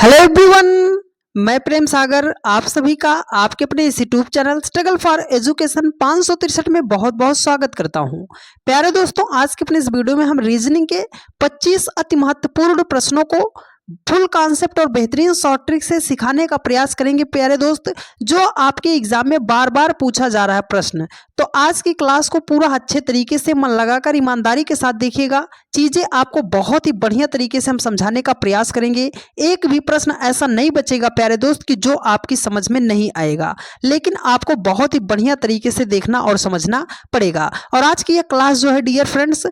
Hello everyone, मैं प्रेम सागर आप सभी का आपके अपने इस YouTube channel struggle for education 563 में बहुत बहुत स्वागत करता हूं। प्यारे दोस्तों, आज के अपने इस वीडियो में हम रीजनिंग के 25 अति महत्वपूर्ण प्रश्नों को फुल कॉन्सेप्ट और बेहतरीन शॉर्ट ट्रिक से सिखाने का प्रयास करेंगे प्यारे दोस्त, जो आपके एग्जाम में बार बार पूछा जा रहा है प्रश्न। तो आज की क्लास को पूरा अच्छे तरीके से मन लगाकर ईमानदारी के साथ देखिएगा। चीजें आपको बहुत ही बढ़िया तरीके से हम समझाने का प्रयास करेंगे। एक भी प्रश्न ऐसा नहीं बचेगा प्यारे दोस्त कि जो आपकी समझ में नहीं आएगा, लेकिन आपको बहुत ही बढ़िया तरीके से देखना और समझना पड़ेगा। और आज की यह क्लास जो है डियर फ्रेंड्स,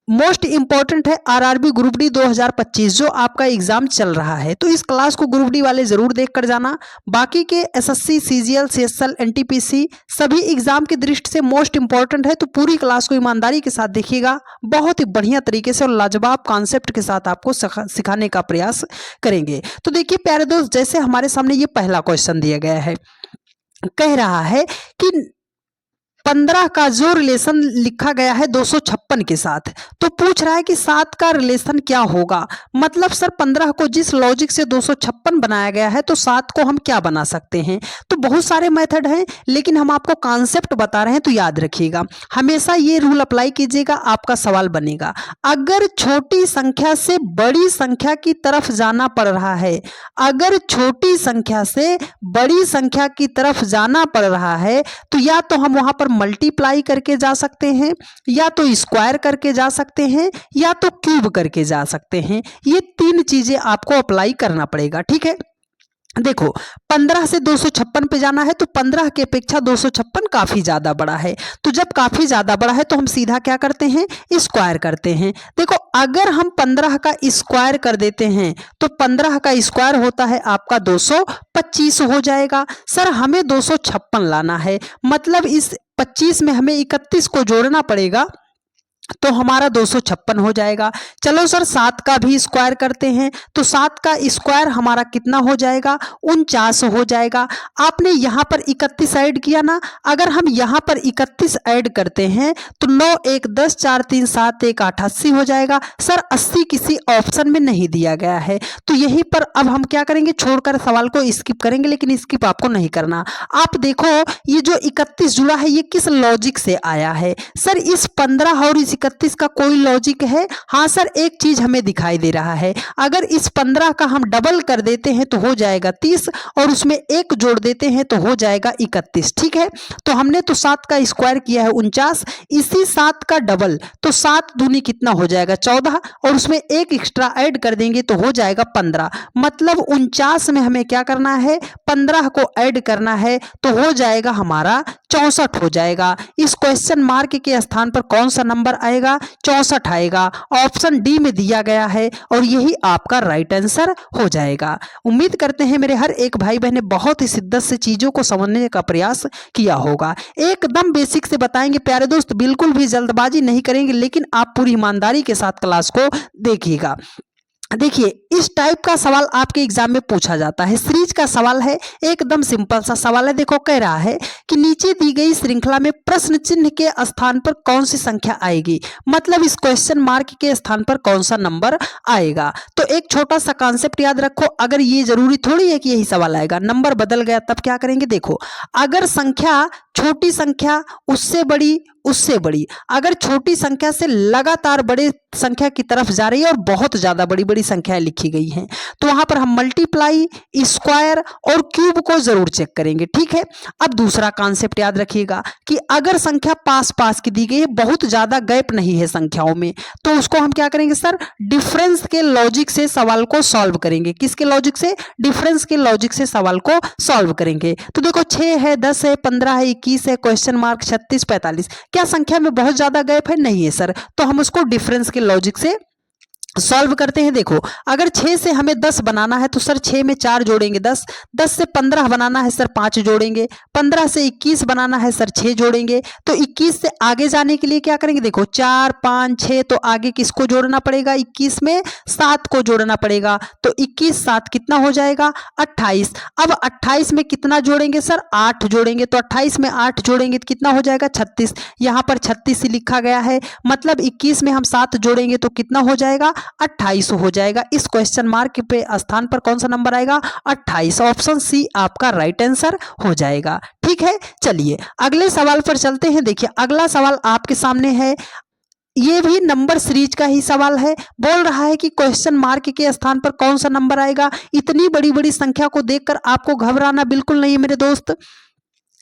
मोस्ट इंपॉर्टेंट है आरआरबी ग्रुप डी 2025 जो आपका एग्जाम चल रहा है। तो इस क्लास को ग्रुप डी वाले जरूर देख कर जाना। बाकी के एसएससी, सीजीएल, सीएसएल, एनटीपीसी सभी एग्जाम की दृष्टि से मोस्ट इंपॉर्टेंट है। तो पूरी क्लास को ईमानदारी के साथ देखिएगा, बहुत ही बढ़िया तरीके से और लाजवाब कॉन्सेप्ट के साथ आपको सिखाने का प्रयास करेंगे। तो देखिए प्यारे दोस्त, जैसे हमारे सामने ये पहला क्वेश्चन दिया गया है, कह रहा है कि 15 का जो रिलेशन लिखा गया है 256 के साथ, तो पूछ रहा है कि 7 का रिलेशन क्या होगा। मतलब सर 15 को जिस लॉजिक से 256 बनाया गया है, तो 7 को हम क्या बना सकते हैं। तो बहुत सारे मेथड हैं, लेकिन हम आपको कॉन्सेप्ट बता रहे हैं, तो याद रखिएगा, हमेशा ये रूल अप्लाई कीजिएगा। आपका सवाल बनेगा, अगर छोटी संख्या से बड़ी संख्या की तरफ जाना पड़ रहा है, अगर छोटी संख्या से बड़ी संख्या की तरफ जाना पड़ रहा है, तो या तो हम वहां पर मल्टीप्लाई करके जा सकते हैं, या तो स्क्वायर करके जा सकते हैं, या तो क्यूब करके जा सकते हैं। ये तीन चीजें आपको अप्लाई करना पड़ेगा, ठीक है। देखो 15 से 256 पे जाना है, तो 15 की अपेक्षा 256 काफी ज्यादा बड़ा है। तो जब काफी ज्यादा बड़ा है तो हम सीधा क्या करते हैं, स्क्वायर करते हैं। देखो अगर हम 15 का स्क्वायर कर देते हैं, तो 15 का स्क्वायर होता है आपका 225 हो जाएगा। सर हमें 256 लाना है, मतलब इस 25 में हमें 31 को जोड़ना पड़ेगा, तो हमारा 256 हो जाएगा। चलो सर 7 का भी स्क्वायर करते हैं, तो 7 का स्क्वायर हमारा कितना हो जाएगा, 49 हो जाएगा। आपने यहाँ पर 31 ऐड किया ना, अगर हम यहाँ पर 31 ऐड करते हैं तो 9 1 10 4 3 7 1 8 80 हो जाएगा। सर 80 किसी ऑप्शन में नहीं दिया गया है, तो यहीं पर अब हम क्या करेंगे, छोड़कर सवाल को स्किप करेंगे, लेकिन स्किप आपको नहीं करना। आप देखो ये जो 31 जुड़ा है, ये किस लॉजिक से आया है। सर इस 15 और इस 31 का कोई लॉजिक है? हाँ सर, एक चीज हमें दिखाई दे रहा है, अगर इस 15 का हम डबल कर देते हैं तो हो जाएगा 30, और उसमें एक जोड़ देते हैं तो हो जाएगा 31, ठीक है। तो हमने तो 7 का स्क्वायर किया है 49, इसी 7 का डबल, तो 7 दूनी कितना हो जाएगा 14, और उसमें एक एक्स्ट्रा ऐड कर देंगे तो हो जाएगा 15। मतलब 49 में हमें क्या करना है, 15 को ऐड करना है, तो हो जाएगा हमारा 64 हो जाएगा। इस क्वेश्चन मार्क के स्थान पर कौन सा नंबर आएगा, 64 आएगा। ऑप्शन डी में दिया गया है, और यही आपका राइट आंसर हो जाएगा। उम्मीद करते हैं मेरे हर एक भाई बहन ने बहुत ही शिद्दत से चीजों को समझने का प्रयास किया होगा। एकदम बेसिक से बताएंगे प्यारे दोस्त, बिल्कुल भी जल्दबाजी नहीं करेंगे, लेकिन आप पूरी ईमानदारी के साथ क्लास को देखिएगा। देखिए इस टाइप का सवाल आपके एग्जाम में पूछा जाता है। सीरीज का सवाल है, एकदम सिंपल सा सवाल है। देखो कह रहा है कि नीचे दी गई श्रृंखला में प्रश्न चिन्ह के स्थान पर कौन सी संख्या आएगी। मतलब इस क्वेश्चन मार्क के स्थान पर कौन सा नंबर आएगा। तो एक छोटा सा कॉन्सेप्ट याद रखो, अगर ये जरूरी थोड़ी है कि यही सवाल आएगा, नंबर बदल गया तब क्या करेंगे। देखो अगर संख्या छोटी संख्या उससे बड़ी उससे बड़ी, अगर छोटी संख्या से लगातार बड़े संख्या की तरफ जा रही है और बहुत ज्यादा बड़ी बड़ी संख्याएं लिखी गई हैं, तो वहां पर हम मल्टीप्लाई, स्क्वायर और क्यूब को जरूर चेक करेंगे, ठीक है। अब दूसरा कॉन्सेप्ट याद रखिएगा कि अगर संख्या पास पास की दी गई है, बहुत ज्यादा गैप नहीं है संख्याओं में, तो उसको हम क्या करेंगे सर, डिफरेंस के लॉजिक से सवाल को सॉल्व करेंगे। किसके लॉजिक से, डिफरेंस के लॉजिक से सवाल को सॉल्व करेंगे। तो देखो 6 है, 10 है, 15 है, 21 है, क्वेश्चन मार्क 36 45, क्या संख्या में बहुत ज्यादा गैप है? नहीं है सर, तो हम उसको डिफरेंस के लॉजिक से सॉल्व करते हैं। देखो अगर 6 से हमें 10 बनाना है, तो सर 6 में 4 जोड़ेंगे 10, 10 से 15 बनाना है सर 5 जोड़ेंगे, 15 से 21 बनाना है सर 6 जोड़ेंगे। तो 21 से आगे जाने के लिए क्या करेंगे, देखो 4 5 6, तो आगे किसको जोड़ना पड़ेगा, 21 में 7 को जोड़ना पड़ेगा। तो 21 7 कितना हो जाएगा, 28। अब 28 में कितना जोड़ेंगे सर, 8 जोड़ेंगे। तो 28 में 8 जोड़ेंगे तो कितना हो जाएगा, 36। यहाँ पर 36 ही लिखा गया है, मतलब 21 में हम 7 जोड़ेंगे तो कितना हो जाएगा, 28 हो जाएगा। इस क्वेश्चन मार्क पे स्थान पर कौन सा नंबर आएगा? 28। ऑप्शन सी आपका राइट आंसर हो जाएगा। ठीक है, चलिए अगले सवाल पर चलते हैं। देखिए अगला सवाल आपके सामने है, ये भी नंबर सीरीज का ही सवाल है। बोल रहा है कि क्वेश्चन मार्क के स्थान पर कौन सा नंबर आएगा। इतनी बड़ी बड़ी संख्या को देखकर आपको घबराना बिल्कुल नहीं है मेरे दोस्त।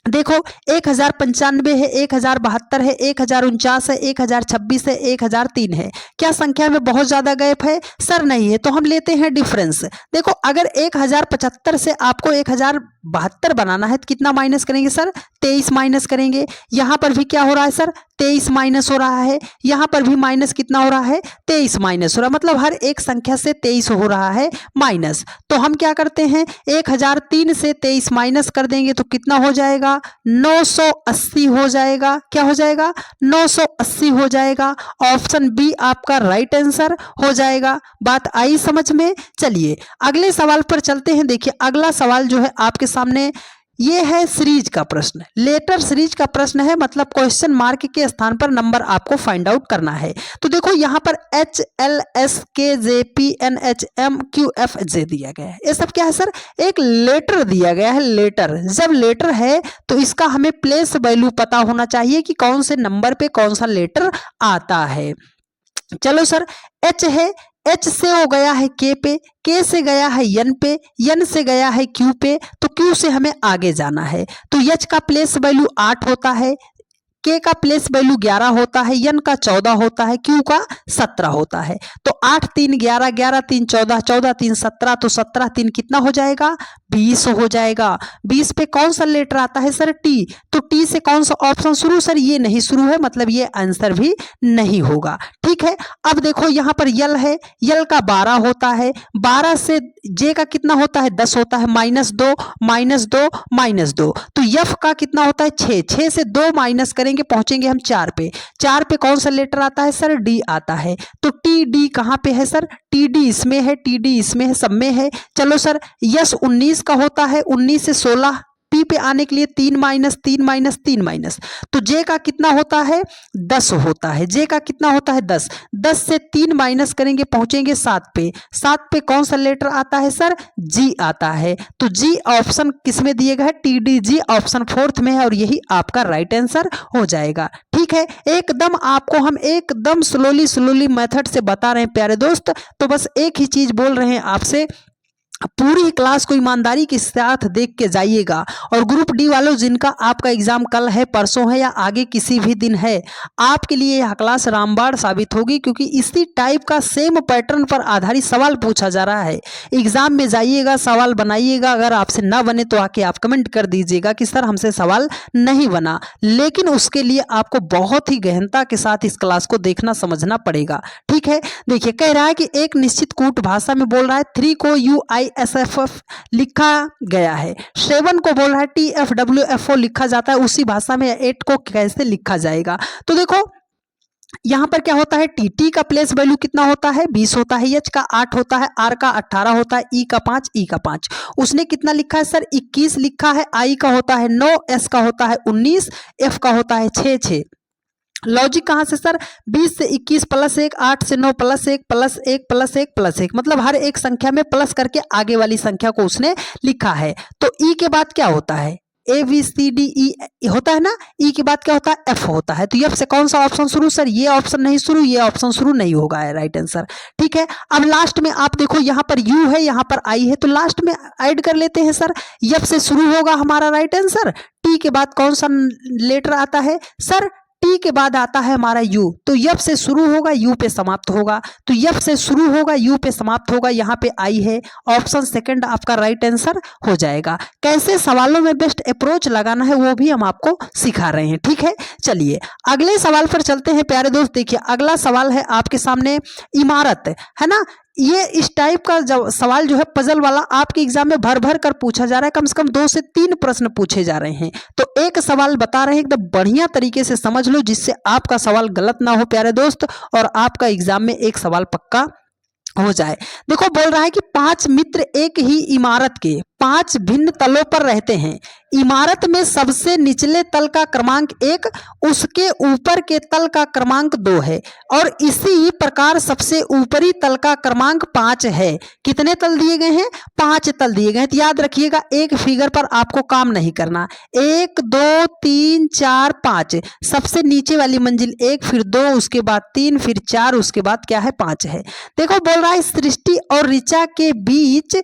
देखो 1095 है, 1072 है, 1049 है, 1026 है, 1003 है। क्या संख्या में बहुत ज्यादा गैप है? सर नहीं है। तो हम लेते हैं डिफरेंस। देखो अगर 1075 से आपको 1072 बनाना है तो कितना माइनस करेंगे सर? 23 माइनस करेंगे। यहां पर भी क्या हो रहा है सर? 23 माइनस हो रहा है। यहां पर भी माइनस कितना हो रहा है? 23 माइनस हो रहा है। मतलब हर एक संख्या से 23 हो रहा है माइनस। तो हम क्या करते हैं, 1003 से 23 माइनस कर देंगे तो कितना हो जाएगा? 980 हो जाएगा। क्या हो जाएगा? 980 हो जाएगा। ऑप्शन बी आपका राइट आंसर हो जाएगा। बात आई समझ में? चलिए अगले सवाल पर चलते हैं। देखिए अगला सवाल जो है आपके सामने, ये है सीरीज का प्रश्न, लेटर सीरीज का प्रश्न है। मतलब क्वेश्चन मार्क के स्थान पर नंबर आपको फाइंड आउट करना है। तो देखो यहाँ पर HLSKJPNHMQFJ दिया गया है। ये सब क्या है सर? एक लेटर दिया गया है। लेटर, जब लेटर है तो इसका हमें प्लेस वैल्यू पता होना चाहिए कि कौन से नंबर पे कौन सा लेटर आता है। चलो सर, H है, H से वो गया है K पे, K से गया है N पे, N से गया है Q पे, तो Q से हमें आगे जाना है। तो H का प्लेस वैल्यू 8 होता है, K का प्लेस वैल्यू 11 होता है, N का 14 होता है, Q का 17 होता है। तो 8 3 11, 11 3 14, 14 3 17, तो 17 3 कितना हो जाएगा? 20 हो जाएगा। 20 पे कौन सा लेटर आता है सर? T। तो T से कौन सा ऑप्शन शुरू? सर ये नहीं शुरू है, मतलब ये आंसर भी नहीं होगा। ठीक है, अब देखो यहाँ पर यल है, यल का 12 होता है। 12 से जे का कितना होता है? 10 होता है। -2 -2 -2, तो यफ का कितना होता है? 6। 6 से 2 माइनस करेंगे, पहुंचेंगे हम 4 पे। 4 पे कौन सा लेटर आता है सर? डी आता है। तो टी डी कहाँ पे है सर? टी डी इसमें है, टी डी इसमें है, सब में है। चलो सर, यस 19 का होता है। 19 से 16 टी पे आने के लिए 3 माइनस 3 माइनस 3 माइनस, तो जे का कितना होता है? 10 होता है। जे का कितना होता है? 10। 10 से 3 माइनस करेंगे, पहुंचेंगे 7 पे। 7 पे कौन सा लेटर आता है सर? जी आता है। तो जी ऑप्शन किस में दिए गए है? T D G option 4th में है, और यही आपका राइट आंसर हो जाएगा। ठीक है, एकदम आपको हम एकदम स्लोली मेथड से बता रहे हैं प्यारे दोस्त। तो बस एक ही चीज बोल रहे हैं आपसे, पूरी क्लास को ईमानदारी के साथ देख के जाइएगा। और ग्रुप डी वालों, जिनका आपका एग्जाम कल है, परसों है, या आगे किसी भी दिन है, आपके लिए यह क्लास रामबाण साबित होगी, क्योंकि इसी टाइप का सेम पैटर्न पर आधारित सवाल पूछा जा रहा है। एग्जाम में जाइएगा, सवाल बनाइएगा। अगर आपसे ना बने तो आके आप कमेंट कर दीजिएगा कि सर हमसे सवाल नहीं बना, लेकिन उसके लिए आपको बहुत ही गहनता के साथ इस क्लास को देखना समझना पड़ेगा। ठीक है, देखिए कह रहा है कि एक निश्चित कूट भाषा में बोल रहा है 3 को UISFF लिखा गया है, 7 को बोल रहा है TFWFO लिखा जाता है उसी भाषा में, 8 को कैसे लिखा जाएगा। तो देखो यहां पर क्या होता है, टी का प्लेस वैल्यू कितना होता है? 20 होता है। एच का 8 होता है, आर का 18 होता है, ई का 5, ई का 5। उसने कितना लिखा है सर? 21 लिखा है। आई का होता है 9, एस का होता है 19, एफ का होता है 6। लॉजिक कहां से सर? 20 से 21 प्लस 1, 8 से 9 प्लस 1 प्लस 1 प्लस 1 प्लस 1, मतलब हर एक संख्या में प्लस करके आगे वाली संख्या को उसने लिखा है। तो ई के बाद क्या होता है? ABCDE होता है ना। ई के बाद क्या होता है? एफ होता है। तो एफ से कौन सा ऑप्शन शुरू? सर ये ऑप्शन नहीं शुरू, ये ऑप्शन शुरू नहीं होगा, है राइट आंसर। ठीक है, अब लास्ट में आप देखो यहाँ पर यू है, यहाँ पर आई है, तो लास्ट में ऐड कर लेते हैं सर। एफ से शुरू होगा हमारा राइट आंसर। टी के बाद कौन सा लेटर आता है सर? टी के बाद आता है हमारा यू। तो यफ से शुरू होगा, यू पे समाप्त होगा। तो यफ से शुरू होगा, यू पे समाप्त होगा। यहाँ पे आई है, ऑप्शन सेकंड आपका राइट आंसर हो जाएगा। कैसे सवालों में बेस्ट अप्रोच लगाना है वो भी हम आपको सिखा रहे हैं। ठीक है, चलिए अगले सवाल पर चलते हैं प्यारे दोस्त। देखिए अगला सवाल है आपके सामने, इमारत है ना। ये इस टाइप का सवाल जो है पजल वाला आपके एग्जाम में भर भर कर पूछा जा रहा है। कम से कम 2 से 3 प्रश्न पूछे जा रहे हैं। तो एक सवाल बता रहे हैं, एकदम बढ़िया तरीके से समझ लो, जिससे आपका सवाल गलत ना हो प्यारे दोस्त, और आपका एग्जाम में एक सवाल पक्का हो जाए। देखो बोल रहा है कि 5 मित्र एक ही इमारत के 5 भिन्न तलों पर रहते हैं। इमारत में सबसे निचले तल का क्रमांक 1, उसके ऊपर के तल का क्रमांक 2 है और इसी प्रकार सबसे ऊपरी तल का क्रमांक 5 है। कितने तल दिए गए हैं? 5 तल दिए गए हैं। तो याद रखिएगा, एक फिगर पर आपको काम नहीं करना। 1 2 3 4 5, सबसे नीचे वाली मंजिल 1, फिर 2, उसके बाद 3, फिर 4, उसके बाद क्या है? 5 है। देखो बोल रहा है सृष्टि और ऋचा के बीच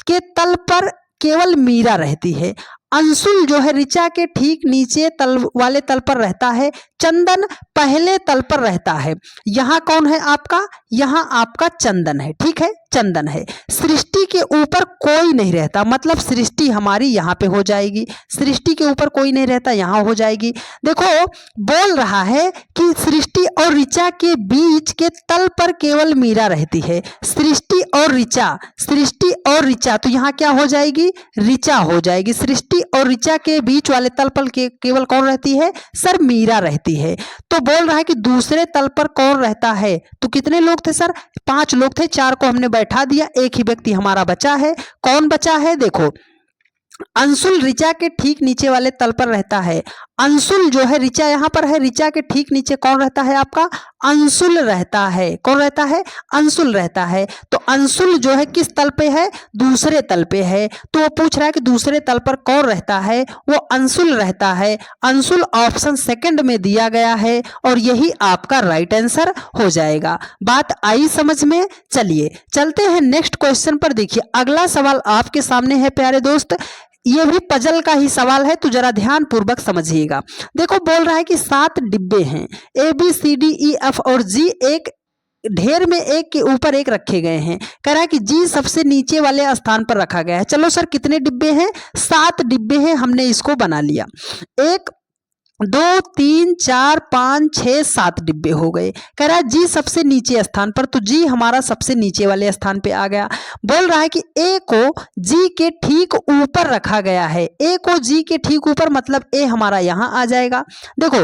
के तल पर केवल मीरा रहती है। अंशुल जो है ऋचा के ठीक नीचे तल वाले तल पर रहता है। चंदन पहले तल पर रहता है। यहाँ कौन है आपका? यहाँ आपका चंदन है। ठीक है, चंदन है। सृष्टि के ऊपर कोई नहीं रहता, मतलब सृष्टि हमारी यहाँ पे हो जाएगी। सृष्टि के ऊपर कोई नहीं रहता, यहाँ हो जाएगी। देखो बोल रहा है कि सृष्टि और ऋचा के बीच के तल पर केवल मीरा रहती है। सृष्टि और ऋचा, सृष्टि और ऋचा, तो यहाँ क्या हो जाएगी? ऋचा हो जाएगी। सृष्टि और ऋचा के बीच वाले तल पर केवल कौन रहती है? सर मीरा रहती है। तो बोल रहा है कि दूसरे तल पर कौन रहता है? तो कितने लोग थे सर? 5 लोग थे। 4 को हमने बैठा दिया, एक ही व्यक्ति हमारा बचा है। कौन बचा है? देखो अंशुल ऋचा के ठीक नीचे वाले तल पर रहता है। अंशुल जो है, ऋचा यहाँ पर है, ऋचा के ठीक नीचे कौन रहता है आपका? अंशुल रहता है। कौन रहता है? अंशुल रहता है। तो अंशुल जो है किस तल पे है? दूसरे तल पे है। तो वो पूछ रहा है कि दूसरे तल पर कौन रहता है? वो अंशुल रहता है। अंशुल ऑप्शन सेकंड में दिया गया है और यही आपका राइट आंसर हो जाएगा। बात आई समझ में? चलिए चलते हैं नेक्स्ट क्वेश्चन पर। देखिए अगला सवाल आपके सामने है प्यारे दोस्त, ये भी पजल का ही सवाल है, तो जरा ध्यान पूर्वक समझिएगा। देखो बोल रहा है कि 7 डिब्बे हैं, ABCDEF और G एक ढेर में एक के ऊपर एक रखे गए हैं। कह रहा है कि G सबसे नीचे वाले स्थान पर रखा गया है। चलो सर कितने डिब्बे हैं? 7 डिब्बे हैं, हमने इसको बना लिया। 1 2 3 4 5 6 7 डिब्बे हो गए। कह रहा है जी सबसे नीचे स्थान पर, तो जी हमारा सबसे नीचे वाले स्थान पे आ गया। बोल रहा है कि ए को जी के ठीक ऊपर रखा गया है। ए को जी के ठीक ऊपर मतलब ए हमारा यहाँ आ जाएगा। देखो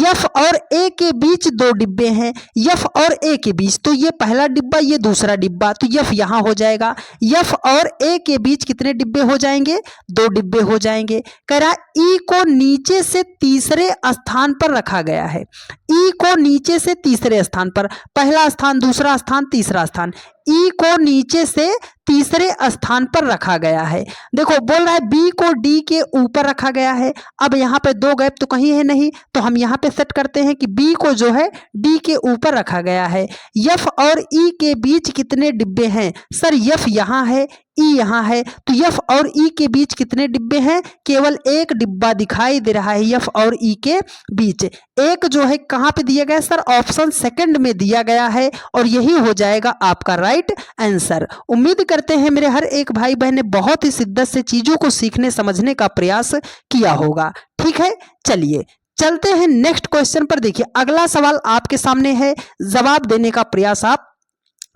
एफ और ए के बीच 2 डिब्बे हैं, एफ और ए के बीच, तो ये पहला डिब्बा ये दूसरा डिब्बा, तो एफ यहाँ हो जाएगा। एफ और ए के बीच कितने डिब्बे हो जाएंगे? 2 डिब्बे हो जाएंगे। कह रहा है ई को नीचे से तीसरे स्थान पर रखा गया है। ई को नीचे से तीसरे स्थान पर, पहला स्थान, दूसरा स्थान, तीसरा स्थान, ई को नीचे से तीसरे स्थान पर रखा गया है। देखो बोल रहा है बी को डी के ऊपर रखा गया है। अब यहाँ पे 2 गैप तो कहीं है नहीं, तो हम यहाँ पे सेट करते हैं कि बी को जो है डी के ऊपर रखा गया है। एफ और ई के बीच कितने डिब्बे हैं? सर एफ यहाँ है, ई यहाँ है, तो एफ और ई के बीच कितने डिब्बे हैं? केवल एक डिब्बा दिखाई दे रहा है एफ और ई के बीच। एक जो है कहाँ पे दिया गया? सर ऑप्शन सेकंड में दिया गया है और यही हो जाएगा आपका राइट आंसर। उम्मीद करते हैं मेरे हर एक भाई बहन ने बहुत ही शिद्दत से चीजों को सीखने समझने का प्रयास किया होगा। ठीक है, चलिए चलते हैं नेक्स्ट क्वेश्चन पर। देखिए अगला सवाल आपके सामने है, जवाब देने का प्रयास आप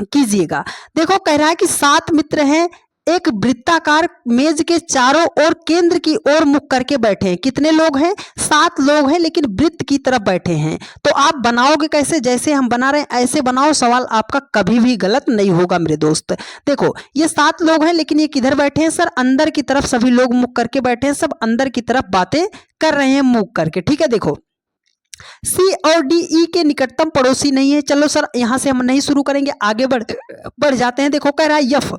कीजिएगा। देखो कह रहा है कि 7 मित्र हैं, एक वृत्ताकार मेज के चारों ओर केंद्र की ओर मुख करके बैठे हैं। कितने लोग हैं? 7 लोग हैं, लेकिन वृत्त की तरफ बैठे हैं। तो आप बनाओगे कैसे? जैसे हम बना रहे हैं ऐसे बनाओ, सवाल आपका कभी भी गलत नहीं होगा मेरे दोस्त। देखो ये 7 लोग हैं, लेकिन ये किधर बैठे हैं? सर अंदर की तरफ सभी लोग मुख करके बैठे हैं, सब अंदर की तरफ बातें कर रहे हैं मुख करके। ठीक है, देखो सी और डी ई के निकटतम पड़ोसी नहीं है। चलो सर यहां से हम नहीं शुरू करेंगे, आगे बढ़ जाते हैं। देखो कह रहा है यफ,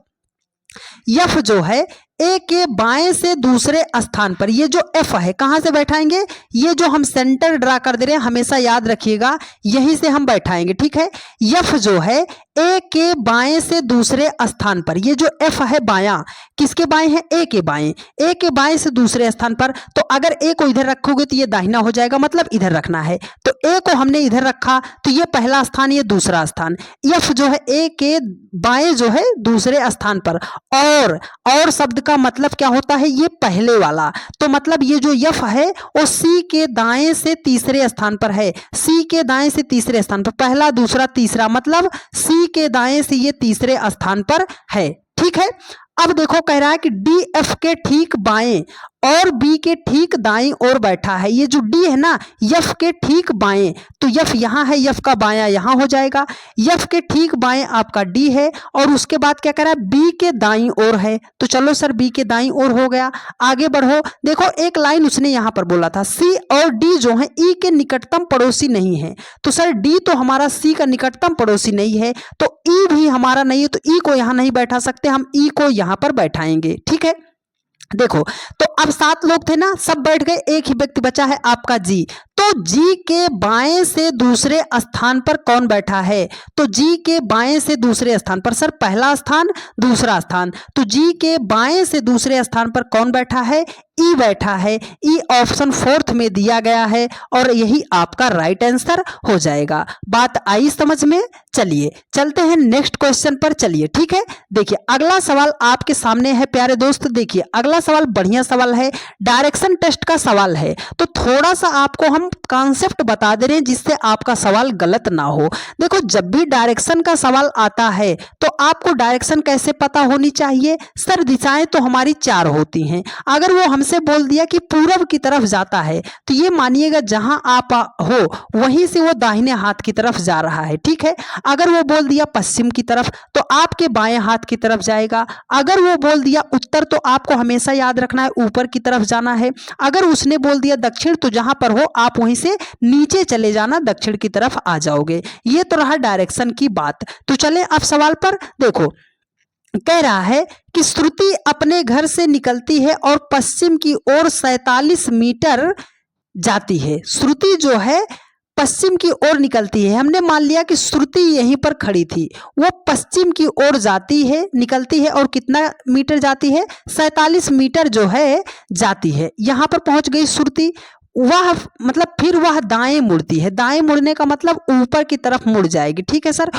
यफ जो है ए के बाएं से दूसरे स्थान पर, ये जो एफ है कहां से बैठाएंगे? ये जो हम सेंटर ड्रा कर दे रहे हैं हमेशा याद रखिएगा, यहीं से हम बैठाएंगे। ठीक है, एफ जो है ए के बाएं से दूसरे स्थान पर, ये जो एफ है बायां, किसके बाएं है? ए के बाएं, ए के बाएं से दूसरे स्थान पर। तो अगर ए को इधर रखोगे तो ये दाहिना हो जाएगा, मतलब इधर रखना है। तो ए को हमने इधर रखा तो ये पहला स्थान, ये दूसरा स्थान। एफ जो है ए के बाएं जो है दूसरे स्थान पर, और शब्द का मतलब क्या होता है? ये पहले वाला। तो मतलब ये जो यफ है वो सी के दाएं से तीसरे स्थान पर है, सी के दाएं से तीसरे स्थान पर, पहला दूसरा तीसरा, मतलब सी के दाएं से ये तीसरे स्थान पर है। ठीक है, अब देखो कह रहा है कि डी एफ के ठीक बाएं और बी के ठीक दाईं ओर बैठा है। ये जो डी है ना, एफ के ठीक बाएं, तो एफ यहाँ है, एफ का बायां यहाँ हो जाएगा। एफ के ठीक बाएं आपका डी है और उसके बाद क्या कह रहा है, बी के दाईं ओर है। तो चलो सर बी के दाईं ओर हो गया। आगे बढ़ो, देखो एक लाइन उसने यहाँ पर बोला था सी और डी जो है ई के निकटतम पड़ोसी नहीं है। तो सर डी तो हमारा सी का निकटतम पड़ोसी नहीं है, तो ई भी हमारा नहीं है, तो ई को यहाँ नहीं बैठा सकते, हम ई को यहाँ पर बैठाएंगे। ठीक है, देखो तो अब 7 लोग थे ना, सब बैठ गए, एक ही व्यक्ति बचा है आपका जी। तो जी के बाएं से दूसरे स्थान पर कौन बैठा है? तो जी के बाएं से दूसरे स्थान पर, सर पहला स्थान दूसरा स्थान, तो जी के बाएं से दूसरे स्थान पर कौन बैठा है? ई बैठा है। ई ऑप्शन 4th में दिया गया है और यही आपका राइट आंसर हो जाएगा। बात आई समझ में? चलिए चलते हैं नेक्स्ट क्वेश्चन पर। चलिए ठीक है, देखिए अगला सवाल आपके सामने है प्यारे दोस्त। देखिए अगला सवाल बढ़िया सवाल है, डायरेक्शन टेस्ट का सवाल है। तो थोड़ा सा आपको हम कॉन्सेप्ट बता दे रहे हैं जिससे आपका सवाल गलत ना हो। देखो जब भी डायरेक्शन का सवाल आता है तो आपको डायरेक्शन कैसे पता होनी चाहिए? सर दिशाएं तो हमारी 4 होती हैं। अगर वो हमसे बोल दिया कि पूरब की तरफ जाता है तो ये मानिएगा जहां आप हो वहीं से वो दाहिने हाथ की तरफ जा रहा है। ठीक है, अगर वो बोल दिया पश्चिम की तरफ तो आपके बाएं हाथ की तरफ जाएगा। अगर वो बोल दिया उत्तर तो आपको हमेशा याद रखना है ऊपर की तरफ जाना है। अगर उसने बोल दिया दक्षिण तो जहां पर हो आप वहीं से नीचे चले जाना, दक्षिण की तरफ आ जाओगे। ये तो रहा डायरेक्शन की बात। तो चले अब सवाल पर। देखो कह रहा है कि श्रुति अपने घर से निकलती है और पश्चिम की ओर 47 मीटर जाती है। श्रुति जो है पश्चिम की ओर निकलती है। हमने मान लिया कि श्रुति यहीं पर खड़ी थी, वो पश्चिम की ओर जाती है, निकलती है और कितना मीटर जाती है? 47 मीटर जो है जाती है। यहां पर पहुंच गई श्रुति, वह मतलब फिर वह दाएं मुड़ती है। दाएं मुड़ने का मतलब ऊपर की तरफ मुड़ जाएगी। ठीक है सर,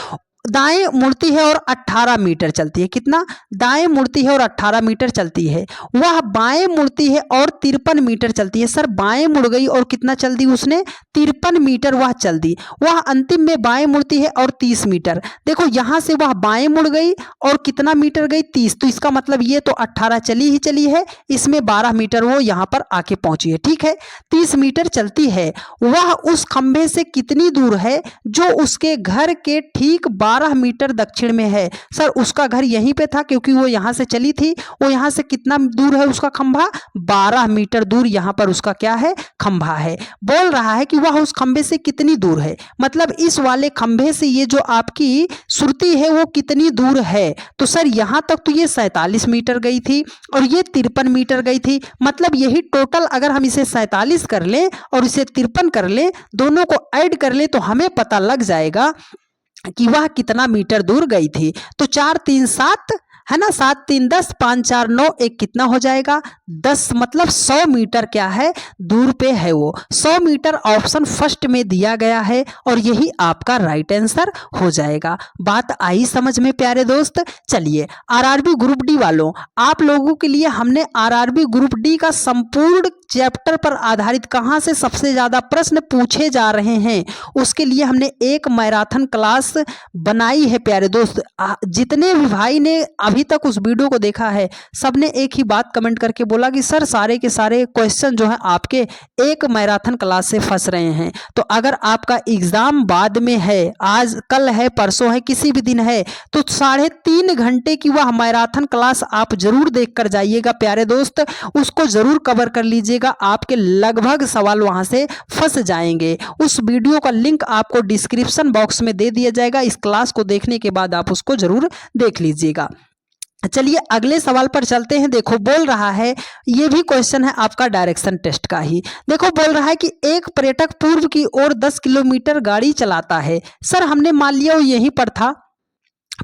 दाएं मुड़ती है और 18 मीटर चलती है। कितना? दाएं मुड़ती है और 18 मीटर चलती है। वह बाएं मुड़ती है और 53 मीटर चलती है। सर बाएं मुड़ गई और कितना चल दी उसने? 53 मीटर वह चल दी। वह अंतिम में बाएं मुड़ती है और 30 मीटर। देखो यहां से वह बाएं मुड़ गई और कितना मीटर गई? 30। तो इसका मतलब ये तो 18 चली ही चली है, इसमें 12 मीटर वो यहां पर आके पहुंची है। ठीक है, 30 मीटर चलती है। वह उस खंभे से कितनी दूर है जो उसके घर के ठीक 12 मीटर दक्षिण में है? सर उसका घर यहीं पे था क्योंकि वो यहां से चली थी। वो यहां से कितना दूर है उसका खंभा? 12 मीटर दूर यहां पर उसका क्या है? खंभा है। बोल रहा है कि वह उस खंभे से कितनी दूर है, मतलब इस वाले खंभे से ये जो आपकी श्रुति है वो कितनी दूर है? तो सर यहां तक तो ये 47 मीटर गई थी और ये 53 मीटर गई थी। मतलब यही टोटल अगर हम इसे 47 कर लें और इसे 53 कर लें, दोनों को ऐड कर लें तो हमें पता लग जाएगा कि वह कितना मीटर दूर गई थी। तो 4 3 7 है ना, 7 3 10, 5 4 9, एक कितना हो जाएगा? 10। मतलब 100 मीटर क्या है? दूर पे है वो। 100 मीटर ऑप्शन फर्स्ट में दिया गया है और यही आपका राइट आंसर हो जाएगा। बात आई समझ में प्यारे दोस्त? चलिए आरआरबी ग्रुप डी वालों, आप लोगों के लिए हमने आरआरबी ग्रुप डी का संपूर्ण चैप्टर पर आधारित कहां से सबसे ज्यादा प्रश्न पूछे जा रहे हैं उसके लिए हमने एक मैराथन क्लास बनाई है प्यारे दोस्त। जितने भी भाई ने अभी तक उस वीडियो को देखा है सबने एक ही बात कमेंट करके बोला कि सर सारे के सारे क्वेश्चन जो है आपके एक मैराथन क्लास से फंस रहे हैं। तो अगर आपका एग्जाम बाद में है, आज कल है परसों है किसी भी दिन है, तो 3.5 घंटे की वह मैराथन क्लास आप जरूर देख कर जाइएगा प्यारे दोस्त, उसको जरूर कवर कर लीजिएगा। आपके लगभग सवाल वहां से फंस जाएंगे। उस वीडियो का लिंक आपको डिस्क्रिप्शन बॉक्स में दे दिया जाएगा। इस क्लास को देखने के बाद आप उसको जरूर देख लीजिएगा। चलिए अगले सवाल पर चलते हैं। देखो बोल रहा है, ये भी क्वेश्चन है आपका डायरेक्शन टेस्ट का ही। देखो बोल रहा है कि एक पर्यटक पूर्व की ओर 10 किलोमीटर गाड़ी चलाता है। सर हमने मान लिया वो यहीं पर था,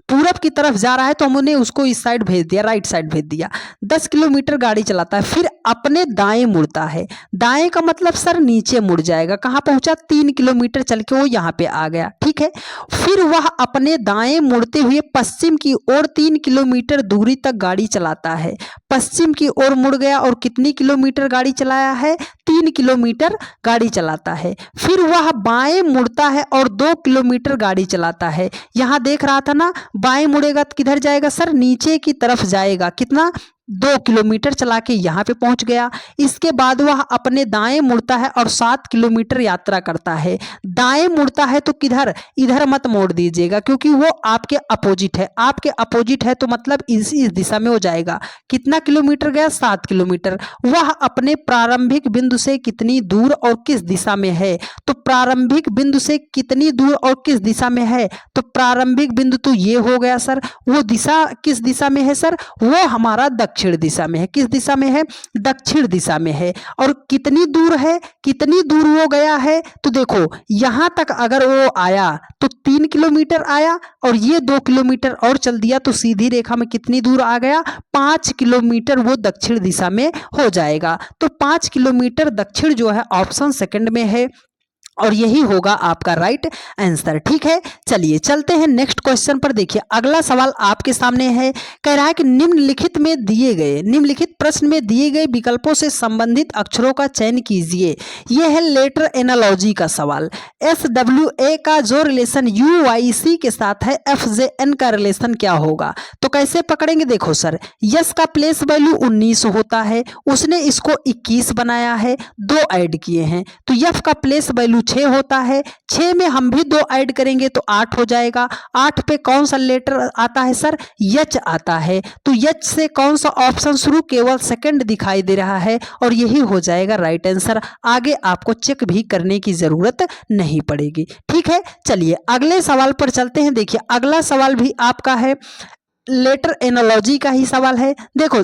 पूरब की तरफ जा रहा है तो हमने उसको इस साइड भेज दिया, राइट साइड भेज दिया। 10 किलोमीटर गाड़ी चलाता है, फिर अपने दाएं मुड़ता है। दाएं का मतलब सर नीचे मुड़ जाएगा। कहाँ पहुंचा? 3 किलोमीटर चल के वो यहाँ पे आ गया। ठीक है, फिर वह अपने दाएं मुड़ते हुए पश्चिम की ओर 3 किलोमीटर दूरी तक गाड़ी चलाता है। पश्चिम की ओर मुड़ गया और कितनी किलोमीटर गाड़ी चलाया है? 3 किलोमीटर गाड़ी चलाता है। फिर वह बाएं मुड़ता है और 2 किलोमीटर गाड़ी चलाता है। यहाँ देख रहा था ना, बाएं मुड़ेगा तो किधर जाएगा? सर नीचे की तरफ जाएगा। कितना? 2 किलोमीटर चला के यहाँ पे पहुंच गया। इसके बाद वह अपने दाएं मुड़ता है और 7 किलोमीटर यात्रा करता है। दाएं मुड़ता है तो किधर, इधर मत मोड़ दीजिएगा क्योंकि वो आपके अपोजिट है। आपके अपोजिट है तो मतलब इस दिशा में हो जाएगा। कितना किलोमीटर गया, 7 किलोमीटर। वह अपने प्रारंभिक बिंदु से कितनी दूर और किस दिशा में है, तो प्रारंभिक बिंदु से कितनी दूर और किस दिशा में है, तो प्रारंभिक बिंदु तो ये हो गया सर। वो दिशा किस दिशा में है सर, वो हमारा दक्षिण दिशा में है। किस दिशा में है, दक्षिण दिशा में है। और कितनी दूर है, कितनी दूर वो गया है, तो देखो यहां तक अगर वो आया तो 3 किलोमीटर आया और ये 2 किलोमीटर और चल दिया तो सीधी रेखा में कितनी दूर आ गया, 5 किलोमीटर वो दक्षिण दिशा में हो जाएगा। तो 5 किलोमीटर दक्षिण जो है ऑप्शन सेकंड में है और यही होगा आपका राइट आंसर। ठीक है, चलिए चलते हैं नेक्स्ट क्वेश्चन पर। देखिए अगला सवाल आपके सामने है, कह रहा है कि निम्नलिखित प्रश्न में दिए गए विकल्पों से संबंधित अक्षरों का चयन कीजिए। यह है लेटर एनालॉजी का सवाल। SWA का जो रिलेशन UYC के साथ है, FJN का रिलेशन क्या होगा, तो कैसे पकड़ेंगे। देखो सर, यस का प्लेस वैल्यू 19 होता है, उसने इसको 21 बनाया है, 2 ऐड किए हैं, तो यफ का प्लेस वैल्यू 6 होता है। 6 में हम भी 2 ऐड करेंगे तो 8 हो जाएगा। 8 पे कौन सा लेटर आता है सर, यच आता है। तो यच से कौन सा ऑप्शन शुरू, केवल सेकंड दिखाई दे रहा है और यही हो जाएगा राइट आंसर। आगे आपको चेक भी करने की जरूरत नहीं पड़ेगी। ठीक है, चलिए अगले सवाल पर चलते हैं। देखिए अगला सवाल भी आपका है, लेटर एनालॉजी का ही सवाल है। देखो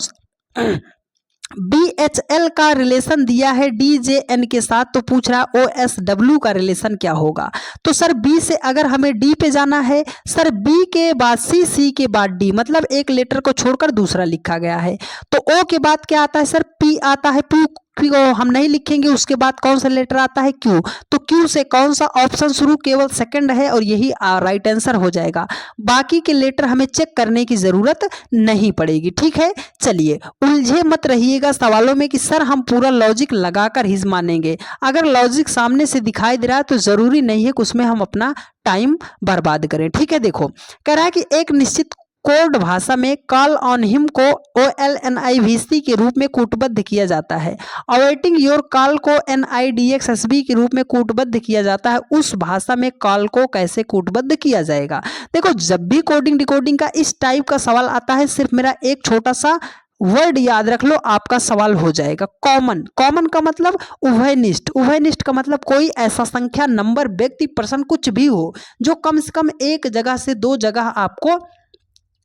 BHL का रिलेशन दिया है DJN के साथ, तो पूछ रहा है OSW का रिलेशन क्या होगा। तो सर B से अगर हमें D पे जाना है, सर B के बाद C के बाद D, मतलब एक लेटर को छोड़कर दूसरा लिखा गया है। तो O के बाद क्या आता है सर, P आता है। P को हम नहीं लिखेंगे, उसके बाद कौन सा लेटर आता है, Q। तो Q से कौन सा ऑप्शन शुरू, केवल सेकंड है और यही राइट आंसर हो जाएगा। बाकी के लेटर हमें चेक करने की जरूरत नहीं पड़ेगी। ठीक है, चलिए उलझे मत रहिएगा सवालों में कि सर हम पूरा लॉजिक लगाकर ही मानेंगे। अगर लॉजिक सामने से दिखाई दे रहा है तो जरूरी नहीं है कि उसमें हम अपना टाइम बर्बाद करें। ठीक है, देखो कह रहा है कि एक निश्चित कोड भाषा में कॉल ऑन हिम को OLNIVC के रूप में कूटबद्ध किया जाता है। अवेटिंग योर कॉल को NIDXSB के रूप में कूटबद्ध किया जाता है। उस भाषा में कॉल को कैसे कूटबद्ध किया जाएगा। देखो जब भी कोडिंग डिकोडिंग का इस टाइप का सवाल आता है, सिर्फ मेरा एक छोटा सा वर्ड याद रख लो, आपका सवाल हो जाएगा। कॉमन, कॉमन का मतलब उभयनिष्ठ, उभयनिष्ठ का मतलब कोई ऐसा संख्या, नंबर, व्यक्ति, पर्सन कुछ भी हो जो कम से कम एक जगह से 2 जगह आपको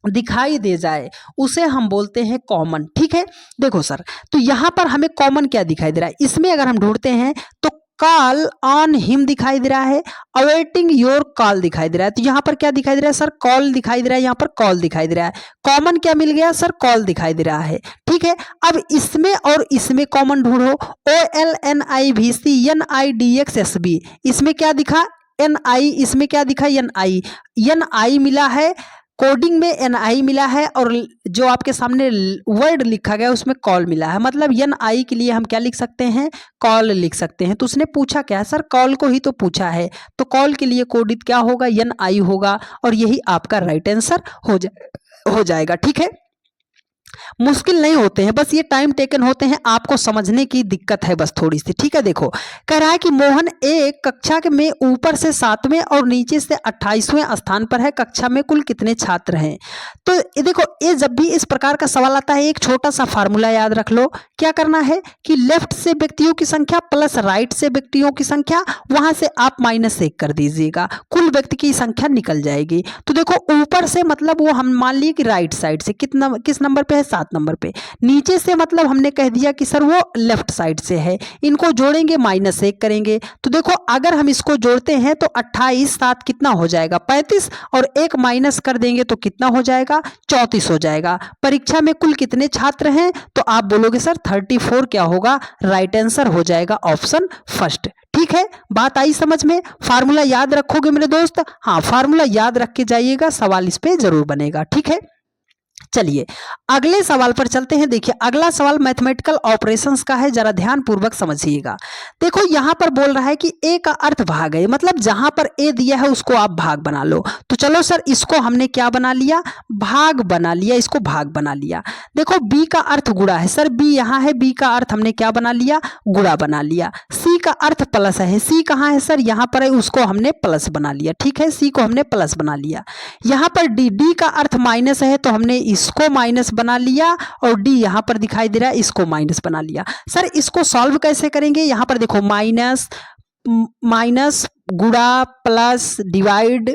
दिखाई दे जाए, उसे हम बोलते हैं कॉमन। ठीक है, देखो सर तो यहां पर हमें कॉमन क्या दिखाई दे रहा है, इसमें अगर हम ढूंढते हैं तो कॉल ऑन हिम दिखाई दे रहा है, अवेटिंग योर कॉल दिखाई दे रहा है। तो यहाँ पर क्या दिखाई दे रहा है सर, कॉल दिखाई दे रहा है, यहाँ पर कॉल दिखाई दे रहा है। कॉमन क्या मिल गया सर, कॉल दिखाई दे रहा है। ठीक है, अब इसमें और इसमें कॉमन ढूंढो। OLNIVC NIDXSB, इसमें क्या दिखा, NI, इसमें क्या दिखा, NI मिला है, कोडिंग में NI मिला है और जो आपके सामने वर्ड लिखा गया उसमें कॉल मिला है। मतलब NI के लिए हम क्या लिख सकते हैं, कॉल लिख सकते हैं। तो उसने पूछा क्या सर, कॉल को ही तो पूछा है, तो कॉल के लिए कोडित क्या होगा, NI होगा और यही आपका राइट आंसर हो जाएगा। ठीक है, मुश्किल नहीं होते हैं, बस ये टाइम टेकन होते हैं, आपको समझने की दिक्कत है बस थोड़ी सी। ठीक है, देखो कह रहा है कि मोहन एक कक्षा में ऊपर से 7वें और नीचे से 28वें स्थान पर है। कक्षा में कुल कितने छात्र हैं। तो ये देखो, ये जब भी इस प्रकार का सवाल आता है, एक छोटा सा फार्मूला याद रख लो। क्या करना है कि लेफ्ट से व्यक्तियों की संख्या प्लस राइट से व्यक्तियों की संख्या, वहां से आप -1 कर दीजिएगा, कुल व्यक्ति की संख्या निकल जाएगी। तो देखो ऊपर से मतलब वो हम मान लिए कि राइट साइड से किस नंबर पे है, 7 नंबर पे। नीचे से मतलब हमने कह दिया कि सर वो लेफ्ट साइड से है। इनको जोड़ेंगे, -1 करेंगे। तो देखो अगर हम इसको जोड़ते हैं तो 28 7 कितना हो जाएगा, 35, और 1 माइनस कर देंगे तो कितना हो जाएगा, 34 हो जाएगा। परीक्षा में कुल कितने छात्र हैं, तो आप बोलोगे सर 34 क्या होगा, राइट आंसर हो जाएगा ऑप्शन फर्स्ट। ठीक है, बात आई समझ में। फार्मूला याद रखोगे मेरे दोस्त, हाँ फार्मूला याद रख के जाइएगा, सवाल इस पे जरूर बनेगा। ठीक है, चलिए अगले सवाल पर चलते हैं। देखिए अगला सवाल मैथमेटिकल ऑपरेशंस का है, जरा ध्यान पूर्वक समझिएगा। देखो यहां पर बोल रहा है कि ए का अर्थ भाग है, मतलब जहां पर ए दिया है उसको आप भाग बना लो। तो चलो सर इसको हमने क्या बना लिया, भाग बना लिया, इसको भाग बना लिया। देखो बी का अर्थ गुणा है, सर बी यहां है, बी का अर्थ हमने क्या बना लिया, गुणा बना लिया। सी का अर्थ प्लस है, सी कहां है सर, यहां पर है, उसको हमने प्लस बना लिया। ठीक है, सी को हमने प्लस बना लिया। यहां पर डी, डी का अर्थ माइनस है, तो हमने इसको माइनस बना लिया, और डी यहां पर दिखाई दे रहा है, इसको माइनस बना लिया। सर इसको सॉल्व कैसे करेंगे, यहां पर देखो माइनस माइनस गुणा प्लस डिवाइड